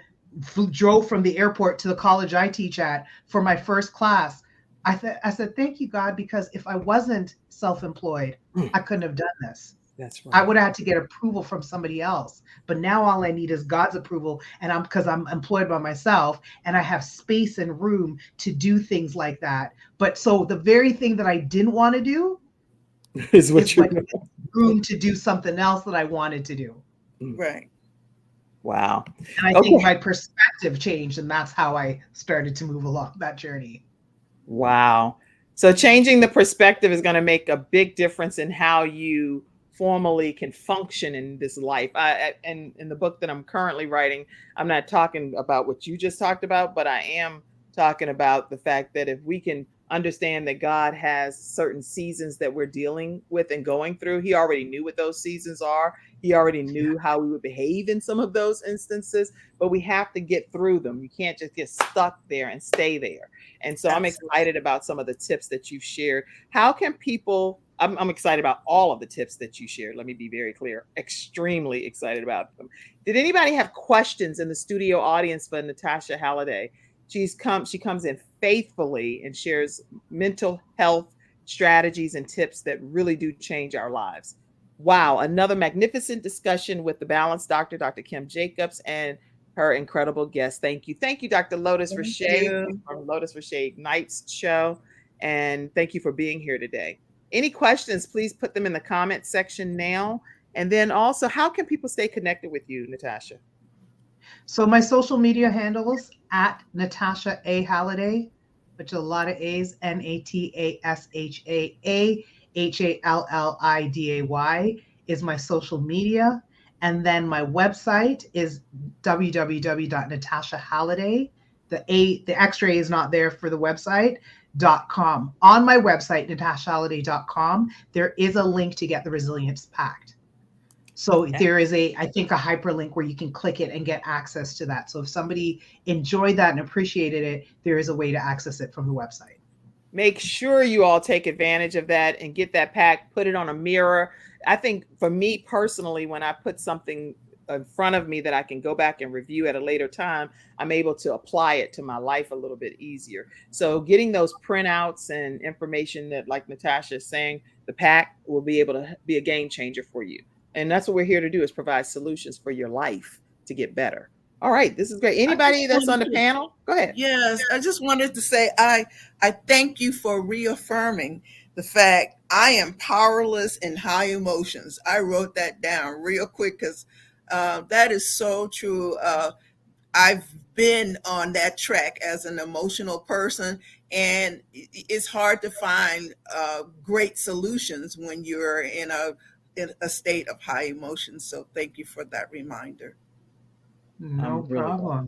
drove from the airport to the college I teach at for my first class, I said, thank you, God, because if I wasn't self-employed, I couldn't have done this. That's right. I would have had to get approval from somebody else. But now all I need is God's approval. And because I'm employed by myself and I have space and room to do things like that. But so the very thing that I didn't want to do is what room to do something else that I wanted to do. Right. Wow. And I think my perspective changed, and that's how I started to move along that journey. Wow. So changing the perspective is going to make a big difference in how you formally can function in this life. And in the book that I'm currently writing, I'm not talking about what you just talked about, but I am talking about the fact that if we can understand that God has certain seasons that we're dealing with and going through, he already knew what those seasons are. He already knew how we would behave in some of those instances, but we have to get through them. You can't just get stuck there and stay there. And so I'm excited about some of the tips that you've shared. How can people, I'm excited about all of the tips that you shared. Let me be very clear, extremely excited about them. Did anybody have questions in the studio audience for Natasha Halliday? She comes in faithfully and shares mental health strategies and tips that really do change our lives. Wow, another magnificent discussion with the Balanced Doctor, Dr. Kim Jacobs, and her incredible guest. Thank you. Thank you, Dr. Lotus Rashay from Lotus Rashay Ignites show. And thank you for being here today. Any questions, please put them in the comment section now. And then also, how can people stay connected with you, Natasha? So my social media handles at Natasha A. Halliday, which is a lot of A's, NATASHAAHALLIDAY is my social media. And then my website is www.natashahalliday. The extra A is not there for the website, .com. On my website, natashahalliday.com, there is a link to get the Resilience Pact. So there is I think a hyperlink where you can click it and get access to that. So if somebody enjoyed that and appreciated it, there is a way to access it from the website. Make sure you all take advantage of that and get that pack, put it on a mirror. I think for me personally, when I put something in front of me that I can go back and review at a later time, I'm able to apply it to my life a little bit easier. So getting those printouts and information that, like Natasha is saying, the pack will be able to be a game changer for you. And that's what we're here to do, is provide solutions for your life to get better. All right, this is great. Anybody that's on the panel, go ahead. Yes, I just wanted to say I thank you for reaffirming the fact I am powerless in high emotions. I wrote that down real quick because that is so true. I've been on that track as an emotional person, and it's hard to find great solutions when you're in a state of high emotions. So thank you for that reminder. No problem.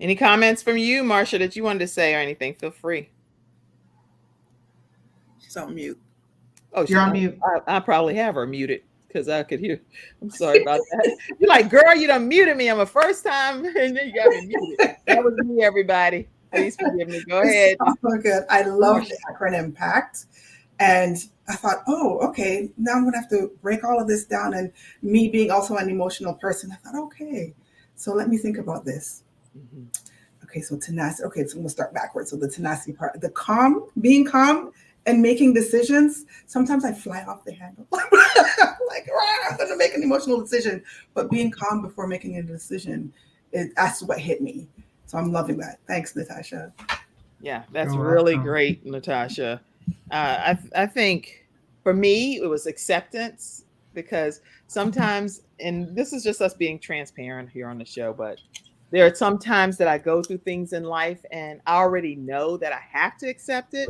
Any comments from you, Marcia, that you wanted to say or anything? Feel free. She's on mute. Oh, you're on mute. I probably have her muted because I could hear. I'm sorry about that. You're like, girl, you done muted me. I'm a first time, and then you got me muted. That was me, everybody. Please forgive me. Go ahead. Oh, good. I love the acronym PACT. And I thought, oh, okay, now I'm going to have to break all of this down. And me being also an emotional person, I thought, okay, so let me think about this. Mm-hmm. Okay, so tenacity. Okay, so I'm going to start backwards. So the tenacity part, the calm, being calm and making decisions. Sometimes I fly off the handle. Like, I'm going to make an emotional decision. But being calm before making a decision, that's what hit me. So I'm loving that. Thanks, Natasha. Yeah, that's really great, Natasha. I think for me, it was acceptance, because sometimes, and this is just us being transparent here on the show, but there are some times that I go through things in life and I already know that I have to accept it,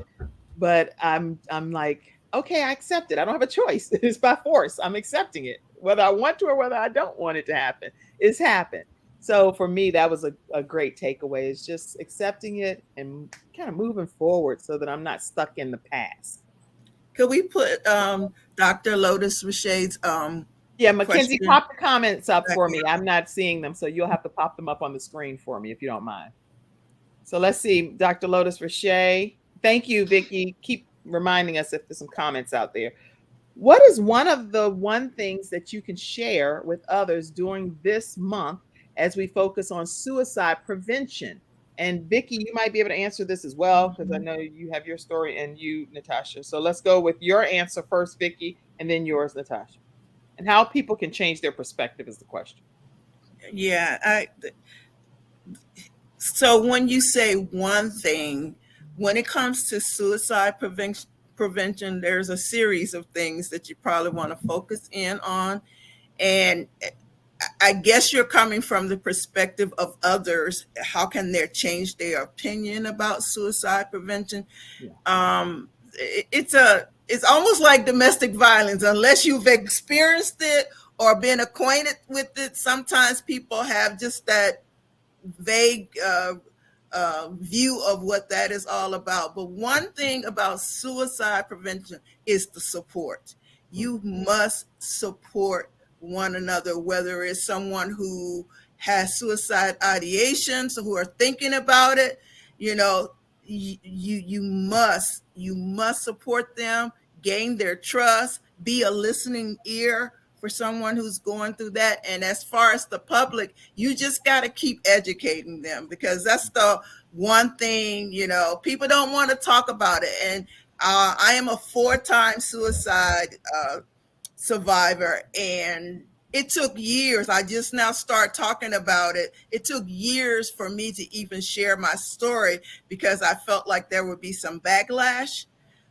but I'm like, okay, I accept it. I don't have a choice. It's by force. I'm accepting it, whether I want to or whether I don't want it to happen. It's happened. So for me, that was a great takeaway, is just accepting it and kind of moving forward so that I'm not stuck in the past. Could we put Dr. Lotus Richey's yeah, Mackenzie, pop the comments up for me. I'm not seeing them, so you'll have to pop them up on the screen for me if you don't mind. So let's see, Dr. Lotus Richey. Thank you, Vicki. Keep reminding us if there's some comments out there. What is one things that you can share with others during this month as we focus on suicide prevention? And Vicki, you might be able to answer this as well, because I know you have your story, and you, Natasha. So let's go with your answer first, Vicki, and then yours, Natasha. And how people can change their perspective is the question. Yeah. So when you say one thing, when it comes to suicide prevention, there's a series of things that you probably want to focus in on. And I guess you're coming from the perspective of others. How can they change their opinion about suicide prevention? Yeah. It's almost like domestic violence. Unless you've experienced it or been acquainted with it, sometimes people have just that vague view of what that is all about. But one thing about suicide prevention is the support. You must support one another, whether it's someone who has suicide ideations or who are thinking about it. You know, you must support them, gain their trust, be a listening ear for someone who's going through that. And as far as the public, you just got to keep educating them, because that's the one thing, you know, people don't want to talk about it. And I am a 4-time suicide survivor, and it took years. I just now start talking about it. It took years for me to even share my story, because I felt like there would be some backlash.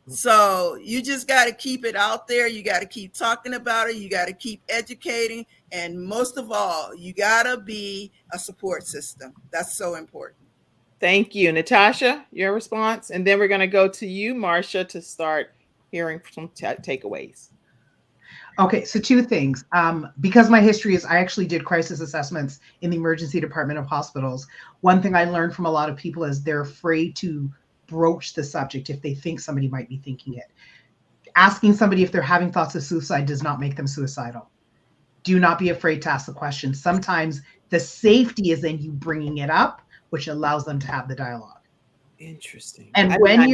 So you just got to keep it out there. You got to keep talking about it. You got to keep educating. And most of all, you got to be a support system. That's so important. Thank you. Natasha, your response? And then we're going to go to you, Marcia, to start hearing some takeaways. Okay, so 2 things. Because my history is I actually did crisis assessments in the emergency department of hospitals. One thing I learned from a lot of people is they're afraid to broach the subject if they think somebody might be thinking it. Asking somebody if they're having thoughts of suicide does not make them suicidal. Do not be afraid to ask the question. Sometimes the safety is in you bringing it up, which allows them to have the dialogue. Interesting. And when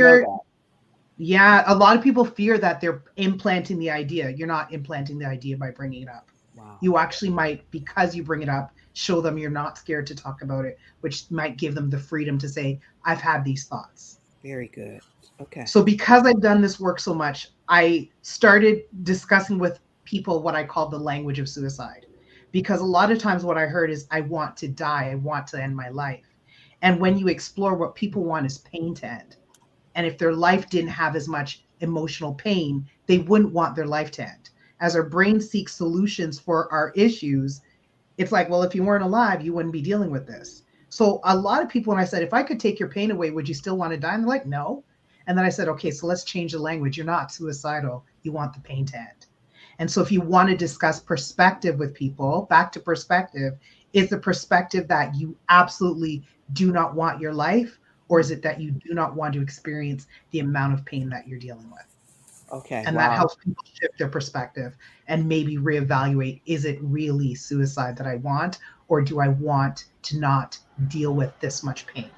yeah, a lot of people fear that they're implanting the idea. You're not implanting the idea by bringing it up. Wow. You actually might, because you bring it up, show them you're not scared to talk about it, which might give them the freedom to say, I've had these thoughts. Very good. Okay. So because I've done this work so much, I started discussing with people what I call the language of suicide. Because a lot of times what I heard is, I want to die. I want to end my life. And when you explore, what people want is pain to end. And if their life didn't have as much emotional pain, they wouldn't want their life to end. As our brain seeks solutions for our issues, it's like, well, if you weren't alive, you wouldn't be dealing with this. So a lot of people, when I said, if I could take your pain away, would you still want to die? And they're like, no. And then I said, okay, so let's change the language. You're not suicidal. You want the pain to end. And so if you want to discuss perspective with people, back to perspective, is the perspective that you absolutely do not want your life? Or is it that you do not want to experience the amount of pain that you're dealing with? Okay. And that helps people shift their perspective and maybe reevaluate, is it really suicide that I want? Or do I want to not deal with this much pain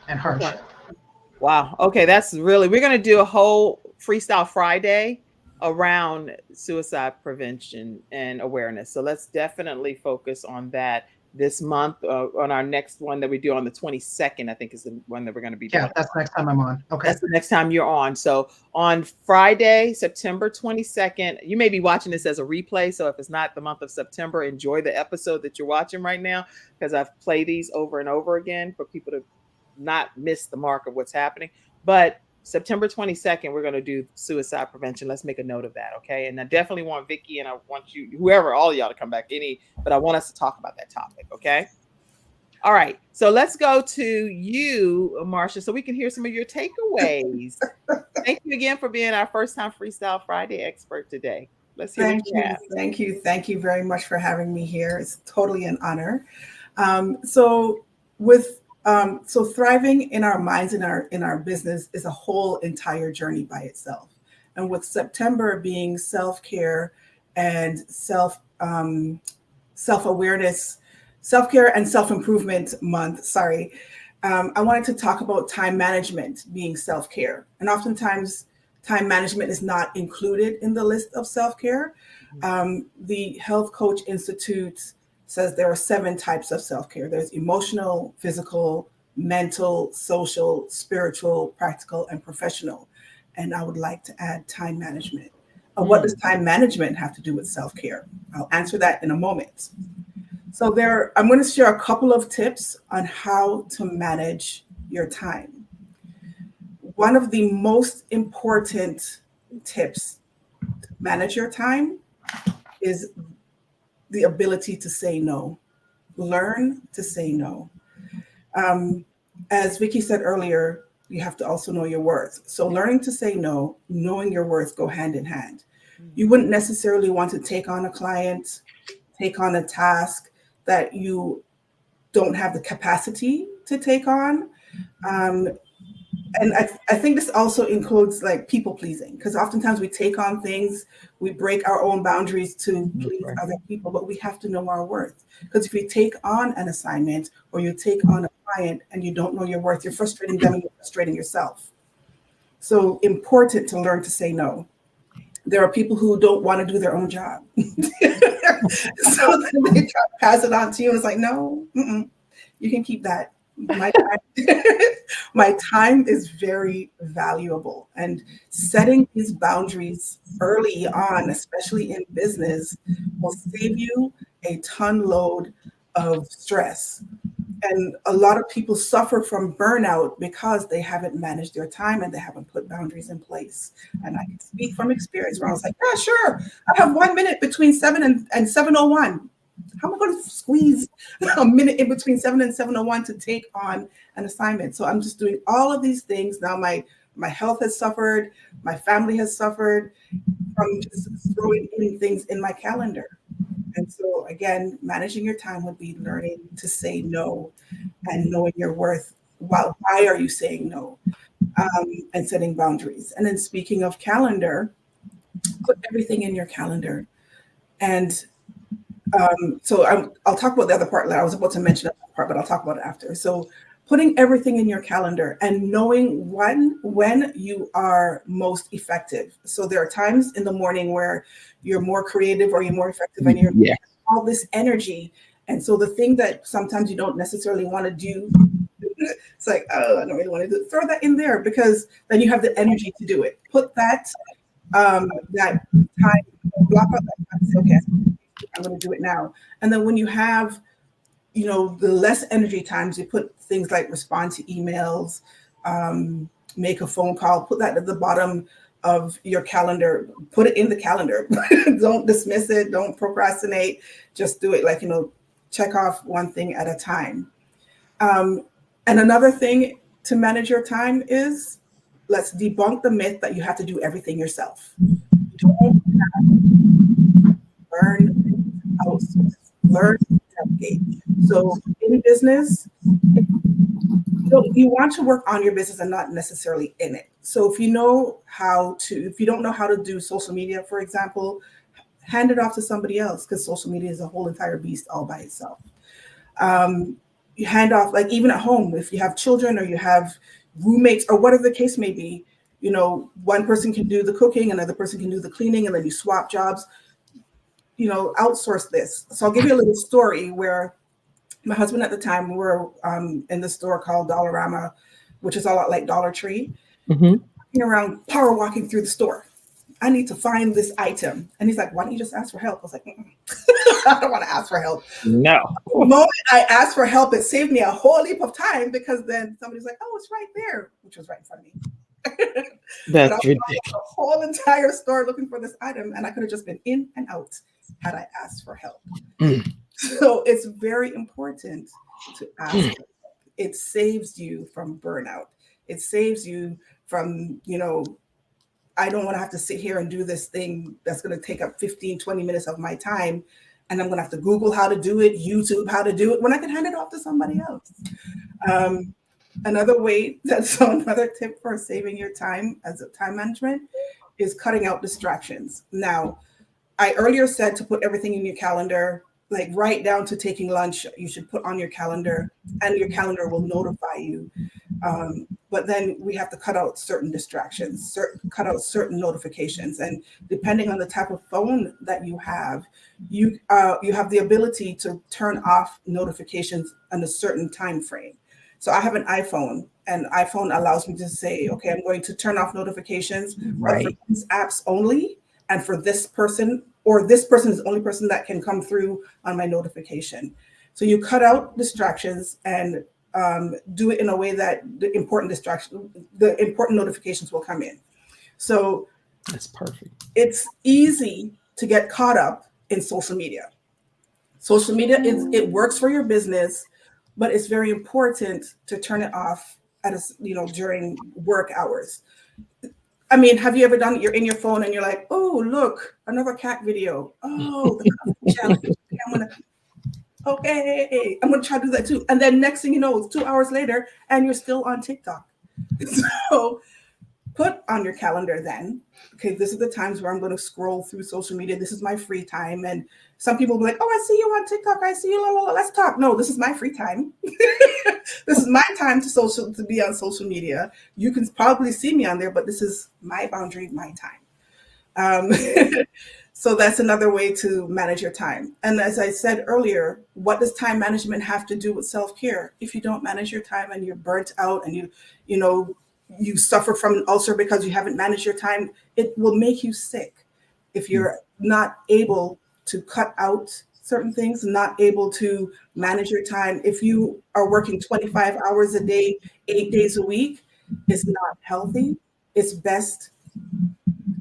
and hardship? Okay. Wow. Okay. That's really, we're going to do a whole Freestyle Friday around suicide prevention and awareness. So let's definitely focus on that this month, on our next one that we do on the 22nd, I think is the one that we're going to be doing. Yeah, that's the next time I'm on. Okay. That's the next time you're on. So on Friday, September 22nd, you may be watching this as a replay. So if it's not the month of September, enjoy the episode that you're watching right now, because I've played these over and over again for people to not miss the mark of what's happening. But September 22nd, we're going to do suicide prevention. Let's make a note of that. Okay. And I definitely want Vicky, and I want you, whoever, all of y'all to come back but I want us to talk about that topic. Okay. All right. So let's go to you, Marsha, so we can hear some of your takeaways. Thank you again for being our first time Freestyle Friday expert today. Let's hear what you have. Thank you. Thank you very much for having me here. It's totally an honor. So thriving in our minds, in our business, is a whole entire journey by itself. And with September being self-care and self-awareness, self-care and self-improvement month, I wanted to talk about time management being self-care. And oftentimes time management is not included in the list of self-care. The Health Coach Institute says there are 7 types of self-care. There's emotional, physical, mental, social, spiritual, practical, and professional. And I would like to add time management. What does time management have to do with self-care? I'll answer that in a moment. So I'm going to share a couple of tips on how to manage your time. One of the most important tips to manage your time is the ability to say no. Learn to say no. As Vicky said earlier, you have to also know your worth. So learning to say no, knowing your worth go hand in hand. You wouldn't necessarily want to take on a client, take on a task that you don't have the capacity to take on. And I think this also includes like people pleasing, because oftentimes we take on things, we break our own boundaries to please other people, but we have to know our worth. Because if you take on an assignment or you take on a client and you don't know your worth, you're frustrating them and you're frustrating yourself. So important to learn to say no. There are people who don't want to do their own job. So then they try to pass it on to you and it's like, no, you can keep that. My time is very valuable, and setting these boundaries early on, especially in business, will save you a ton load of stress. And a lot of people suffer from burnout because they haven't managed their time and they haven't put boundaries in place. And I can speak from experience where I was like, yeah, sure, I have 1 minute between 7 and 7:01. How am I going to squeeze a minute in between 7 and 7:01 to take on an assignment? So I'm just doing all of these things. Now my health has suffered. My family has suffered from just throwing in things in my calendar. And so again, managing your time would be learning to say no and knowing your worth. Why are you saying no? And setting boundaries. And then speaking of calendar, put everything in your calendar. And so I'll talk about the other part. I was about to mention that part, but I'll talk about it after. So putting everything in your calendar and knowing when you are most effective. So there are times in the morning where you're more creative or you're more effective and you're all this energy. And so the thing that sometimes you don't necessarily want to do, it's like, oh, I don't really want to do it. Throw that in there, because then you have the energy to do it. Put that that time, block out that time, say, okay, I'm going to do it now. And then when you have, you know, the less energy times, you put things like respond to emails, make a phone call, put that at the bottom of your calendar, put it in the calendar. Don't dismiss it. Don't procrastinate. Just do it. Like, you know, check off one thing at a time. And another thing to manage your time is, let's debunk the myth that you have to do everything yourself. You don't have to learn outsource, learn to delegate. So in business, you want to work on your business and not necessarily in it. So if you don't know how to do social media, for example, hand it off to somebody else, because social media is a whole entire beast all by itself. You hand off, like even at home, if you have children or you have roommates or whatever the case may be, you know, one person can do the cooking, another person can do the cleaning, and then you swap jobs, you know, outsource this. So I'll give you a little story where my husband at the time, we were in the store called Dollarama, which is a lot like Dollar Tree. Walking around, power walking through the store. I need to find this item. And he's like, why don't you just ask for help? I was like, I don't want to ask for help. No. The moment I asked for help, it saved me a whole heap of time, because then somebody's like, oh, it's right there, which was right in front of me. That's ridiculous. The whole entire store looking for this item, and I could have just been in and out had I asked for help. So it's very important to ask. It saves you from burnout. It saves you from, you know, I don't want to have to sit here and do this thing that's going to take up 15, 20 minutes of my time. And I'm going to have to Google how to do it, YouTube how to do it, when I can hand it off to somebody else. Another tip for saving your time as a time management is cutting out distractions. Now, I earlier said to put everything in your calendar, like right down to taking lunch, you should put on your calendar, and your calendar will notify you. But then we have to cut out certain distractions, cut out certain notifications. And depending on the type of phone that you have the ability to turn off notifications on a certain time frame. So I have an iPhone, and iPhone allows me to say, okay, I'm going to turn off notifications for these apps only, and for this person, or this person is the only person that can come through on my notification. So you cut out distractions and do it in a way that the important notifications will come in. So that's perfect. It's easy to get caught up in social media. Social media it works for your business, but it's very important to turn it off during work hours. I mean, have you ever done it? You're in your phone and you're like, oh, look, another cat video. Oh, the challenge. I'm gonna try to do that too. And then next thing you know, it's 2 hours later and you're still on TikTok. So put on your calendar then, okay, this is the times where I'm going to scroll through social media. This is my free time. And some people will be like, oh, I see you on TikTok. I see you. Let's talk. No, this is my free time. This is my time to be on social media. You can probably see me on there, but this is my boundary, my time. So that's another way to manage your time. And as I said earlier, what does time management have to do with self-care? If you don't manage your time and you're burnt out and you suffer from an ulcer because you haven't managed your time, it will make you sick. If you're not able to cut out certain things, not able to manage your time, if you are working 25 hours a day, 8 days a week, it's not healthy. It's best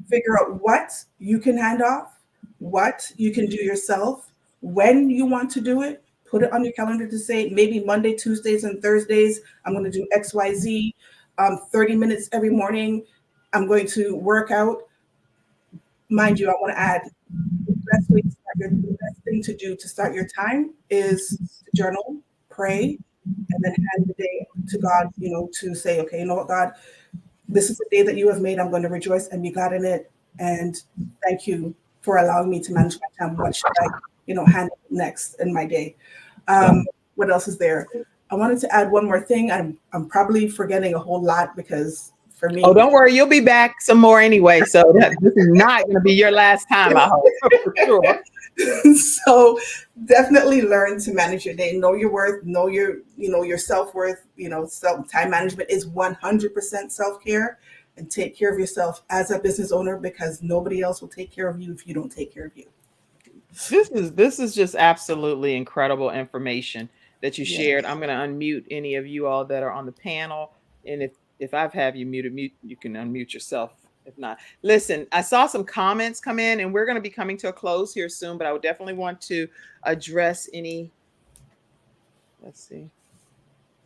figure out what you can hand off, what you can do yourself, when you want to do it. Put it on your calendar to say, maybe Monday, Tuesdays, and Thursdays, I'm going to do XYZ. 30 minutes every morning, I'm going to work out. Mind you, I want to add, the best thing to do to start your time is to journal, pray, and then hand the day to God, to say, okay, you know what, God, this is the day that you have made. I'm going to rejoice and be glad in it. And thank you for allowing me to manage my time. What should I, handle next in my day? What else is there? I wanted to add one more thing. I'm probably forgetting a whole lot because for me. Oh, don't worry, you'll be back some more anyway. So this is not going to be your last time, I hope, for sure. So definitely learn to manage your day. Know your worth. Know your self-worth. Time management is 100% self-care, and take care of yourself as a business owner, because nobody else will take care of you if you don't take care of you. This is just absolutely incredible information that you shared. I'm going to unmute any of you all that are on the panel, and if I've have you muted, you can unmute yourself. If not, listen, I saw some comments come in, and we're going to be coming to a close here soon, but I would definitely want to address any. Let's see.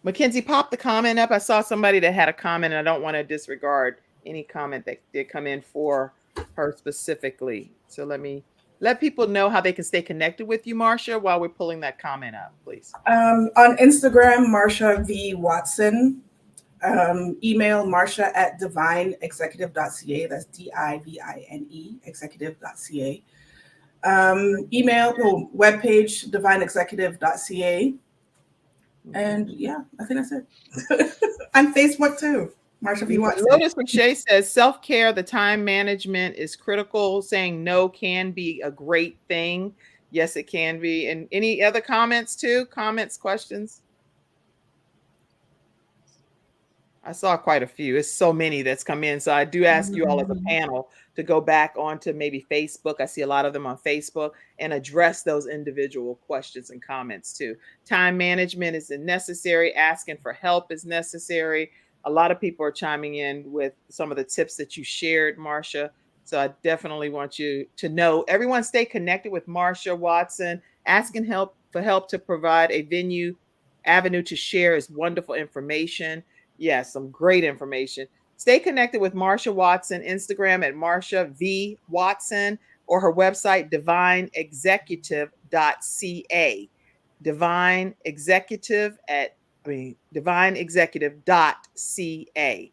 Mackenzie, pop the comment up. I saw somebody that had a comment, and I don't want to disregard any comment that did come in for her specifically. So let people know how they can stay connected with you, Marsha, while we're pulling that comment up, please. On Instagram, Marsha V. Watson. Email marsha@divineexecutive.ca. That's DIVINE executive.ca. Webpage divineexecutive.ca. And yeah, I think that's it. On Facebook too. Marsha V. Watson. Lotus Richey says self-care, the time management is critical. Saying no can be a great thing. Yes, it can be. And any other comments too? Comments, questions? I saw quite a few. It's so many that's come in. So I do ask you all as a panel to go back onto maybe Facebook. I see a lot of them on Facebook, and address those individual questions and comments too. Time management is necessary. Asking for help is necessary. A lot of people are chiming in with some of the tips that you shared, Marsha. So I definitely want you to know, everyone stay connected with Marsha Watson. Asking for help to provide a avenue to share is wonderful information. Yes, some great information. Stay connected with Marsha Watson, Instagram at Marsha V. Watson, or her website, divineexecutive.ca. divineexecutive.ca.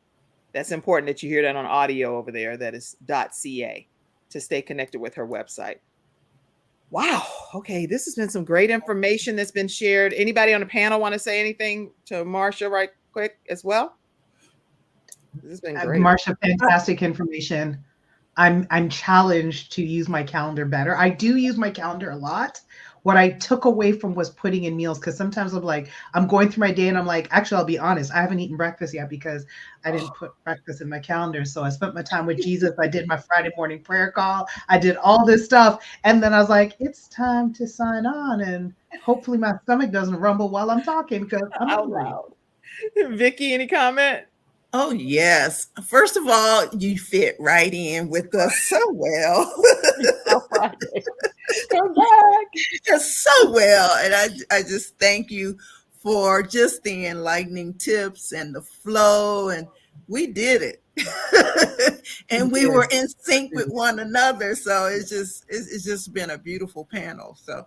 That's important that you hear that on audio over there. That is .ca to stay connected with her website. Wow. Okay. This has been some great information that's been shared. Anybody on the panel want to say anything to Marsha right quick as well? This has been great. Marsha, fantastic information. I'm challenged to use my calendar better. I do use my calendar a lot. What I took away from was putting in meals, because sometimes I'm going through my day and I'm like, actually, I'll be honest, I haven't eaten breakfast yet because I didn't put breakfast in my calendar. So I spent my time with Jesus. I did my Friday morning prayer call. I did all this stuff. And then I was like, it's time to sign on. And hopefully my stomach doesn't rumble while I'm talking, because I'm hungry. Vicky, any comment? Oh, yes. First of all, you fit right in with us so well. Come back. Just so well. And I just thank you for just the enlightening tips and the flow. And we did it. And we were in sync with one another. So it's just been a beautiful panel. So.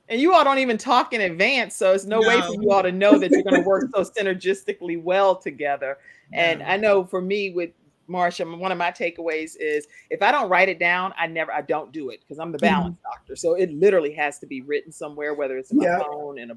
And you all don't even talk in advance, so it's no way for you all to know that you're going to work so synergistically well together. And I know for me with Marsha, one of my takeaways is if I don't write it down, I don't do it, because I'm the balance doctor. So it literally has to be written somewhere, whether it's in my phone and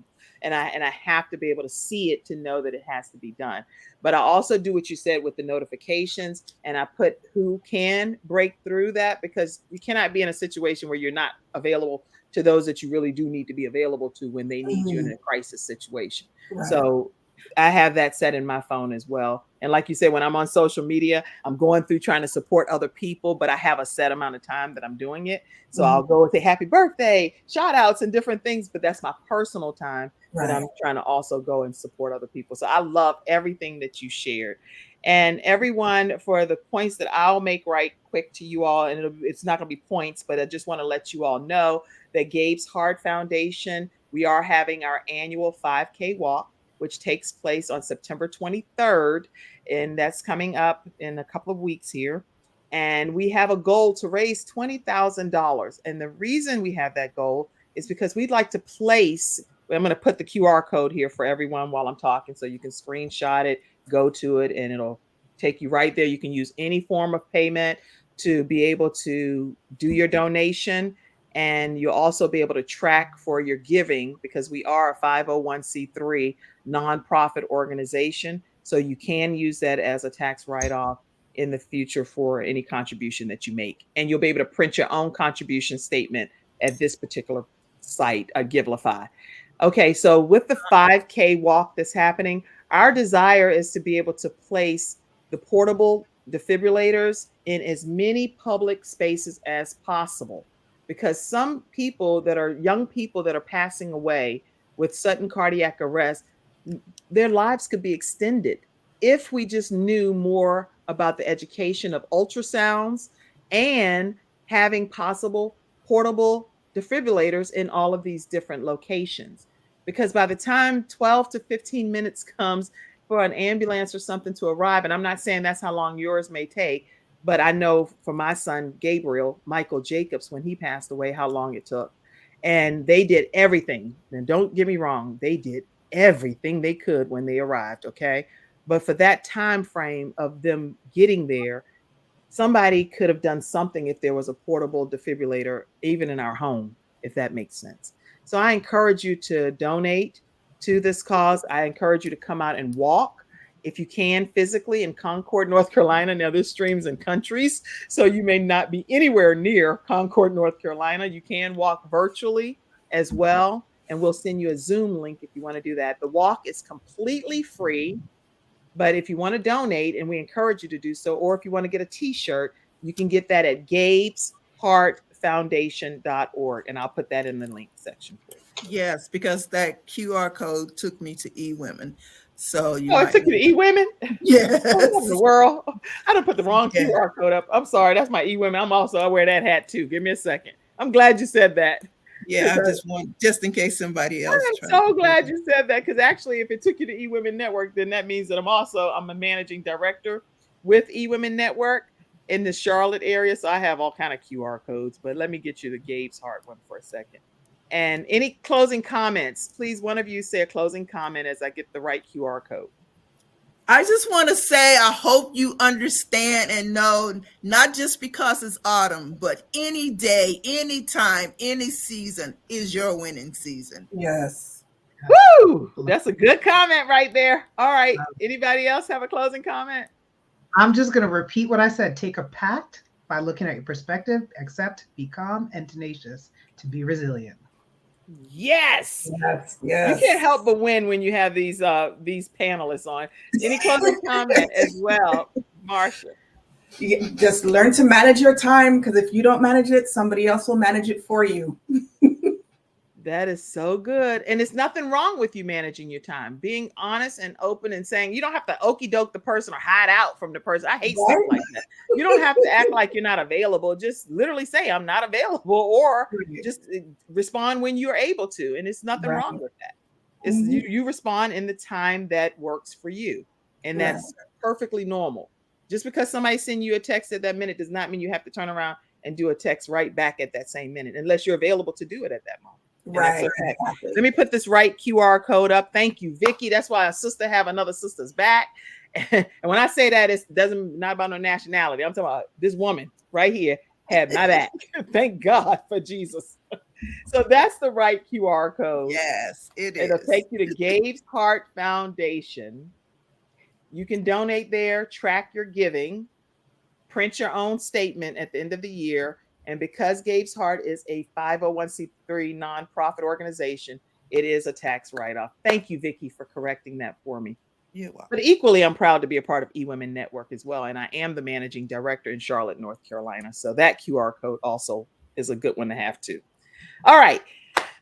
I have to be able to see it to know that it has to be done. But I also do what you said with the notifications, and I put who can break through that, because you cannot be in a situation where you're not available to those that you really do need to be available to when they need you in a crisis situation. Right. So I have that set in my phone as well. And like you said, when I'm on social media, I'm going through trying to support other people, but I have a set amount of time that I'm doing it. So I'll go and say happy birthday, shout outs and different things, but that's my personal time that I'm trying to also go and support other people. So I love everything that you shared. And everyone, for the points that I'll make right quick to you all, and it's not going to be points, but I just want to let you all know that Gabe's Heart Foundation, we are having our annual 5K walk, which takes place on September 23rd. And that's coming up in a couple of weeks here. And we have a goal to raise $20,000. And the reason we have that goal is because we'd like to place, I'm going to put the QR code here for everyone while I'm talking, so you can screenshot it, go to it, and it'll take you right there. You can use any form of payment to be able to do your donation. And you'll also be able to track for your giving because we are a 501c3 nonprofit organization. So you can use that as a tax write-off in the future for any contribution that you make. And you'll be able to print your own contribution statement at this particular site, Givelify. Okay, so with the 5K walk that's happening, our desire is to be able to place the portable defibrillators in as many public spaces as possible, because some people that are young people that are passing away with sudden cardiac arrest, their lives could be extended if we just knew more about the education of ultrasounds and having possible portable defibrillators in all of these different locations. Because by the time 12 to 15 minutes comes for an ambulance or something to arrive, and I'm not saying that's how long yours may take, but I know for my son, Gabriel, Michael Jacobs, when he passed away, how long it took. And they did everything. And don't get me wrong, they did everything they could when they arrived, okay? But for that time frame of them getting there, somebody could have done something if there was a portable defibrillator, even in our home, if that makes sense. So I encourage you to donate to this cause. I encourage you to come out and walk if you can physically in Concord, North Carolina. Now there's streams and countries, so you may not be anywhere near Concord, North Carolina. You can walk virtually as well, and we'll send you a Zoom link if you want to do that. The walk is completely free, but if you want to donate, and we encourage you to do so, or if you want to get a t-shirt, you can get that at gabesheartfoundation.org, and I'll put that in the link section for you. Yes, because that QR code took me to eWomen. So you it took you to eWomen? Yes. What in the world? I done put the wrong QR code up. I'm sorry. That's my eWomen. I wear that hat too. Give me a second. I'm glad you said that. Yeah, I just in case somebody else. I'm so glad you said that, because actually, if it took you to eWomen Network, then that means that I'm a managing director with eWomen Network in the Charlotte area. So I have all kind of QR codes, but let me get you the Gabe's Heart one for a second. And any closing comments, please, one of you say a closing comment as I get the right QR code. I just want to say, I hope you understand and know, not just because it's autumn, but any day, any time, any season is your winning season. Yes. Woo! That's a good comment right there. All right. Anybody else have a closing comment? I'm just going to repeat what I said. Take a pact by looking at your perspective, accept, be calm, and tenacious to be resilient. Yes. Yes. You can't help but win when you have these panelists on. Any closing comment as well, Marsha? Just learn to manage your time, because if you don't manage it, somebody else will manage it for you. That is so good. And it's nothing wrong with you managing your time. Being honest and open and saying, you don't have to okey doke the person or hide out from the person. I hate stuff like that. You don't have to act like you're not available. Just literally say, I'm not available, or just respond when you're able to. And it's nothing wrong with that. It's you respond in the time that works for you. And that's perfectly normal. Just because somebody sends you a text at that minute does not mean you have to turn around and do a text right back at that same minute, unless you're available to do it at that moment. Right. Okay. Let me put this right QR code up. Thank you, Vicky. That's why a sister have another sister's back. And when I say that, it doesn't not about no nationality. I'm talking about this woman right here had my back. Thank God for Jesus. So that's the right QR code. Yes, it is. It'll take you to Gabe's Heart Foundation. You can donate there, track your giving, print your own statement at the end of the year. And because Gabe's Heart is a 501c3 nonprofit organization, it is a tax write-off. Thank you, Vicky, for correcting that for me. You're welcome. But equally, I'm proud to be a part of eWomen Network as well. And I am the managing director in Charlotte, North Carolina. So that QR code also is a good one to have too. All right.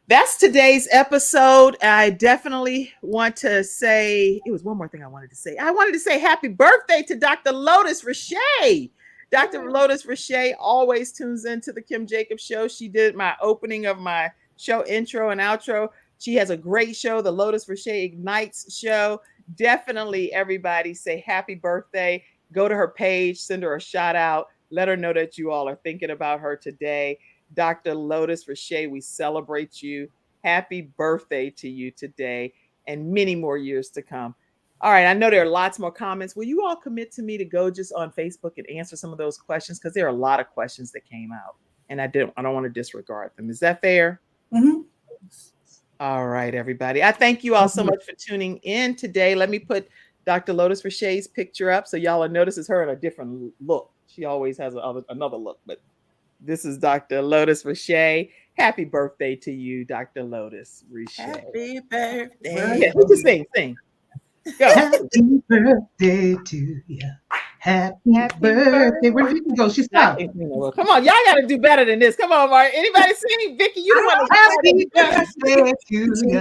That's today's episode. I definitely want to say, it was one more thing I wanted to say. I wanted to say happy birthday to Dr. Lotus Richey. Dr. Lotus Richey always tunes into the Kim Jacobs Show. She did my opening of my show intro and outro. She has a great show, the Lotus Richey Ignites show. Definitely everybody say happy birthday. Go to her page, send her a shout out. Let her know that you all are thinking about her today. Dr. Lotus Richey, we celebrate you. Happy birthday to you today, and many more years to come. All right, I know there are lots more comments. Will you all commit to me to go just on Facebook and answer some of those questions? Because there are a lot of questions that came out. and I don't want to disregard them. Is that fair? Mm-hmm. All right, everybody. I thank you all so much for tuning in today. Let me put Dr. Lotus Richey's picture up so y'all will notice it's her in a different look. She always has another look, but this is Dr. Lotus Richey. Happy birthday to you, Dr. Lotus Richey. Happy birthday. Yeah, just sing. Go. Happy birthday to you. Happy birthday. Where did you go? She stopped. Come on, y'all got to do better than this. Come on, Mark. Anybody sing? Vicky, you the one. Happy birthday to you.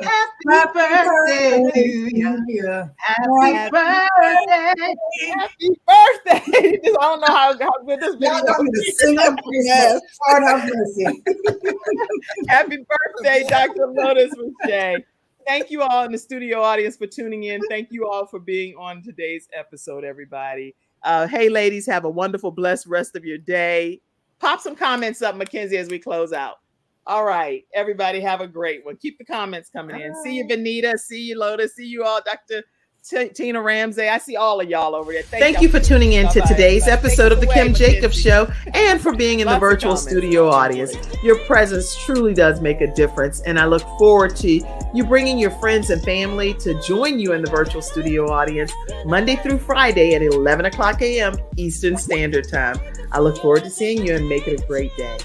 Happy birthday to you. Happy birthday. Happy birthday. I don't know how good this video is. Sing up. Yes. Lord have mercy. Happy birthday, Dr. Lotus Richey. Thank you all in the studio audience for tuning in. Thank you all for being on today's episode, everybody. Hey, ladies, have a wonderful, blessed rest of your day. Pop some comments up, Mackenzie, as we close out. All right, everybody, have a great one. Keep the comments coming in. See you, Benita. See you, Lotus. See you all, Dr. Tina Ramsey. I see all of y'all over here. Thank you for tuning in to today's episode of The Kim Jacobs Show and for being in the virtual studio audience. Your presence truly does make a difference, and I look forward to you bringing your friends and family to join you in the virtual studio audience Monday through Friday at 11 o'clock a.m. Eastern Standard Time. I look forward to seeing you and make it a great day.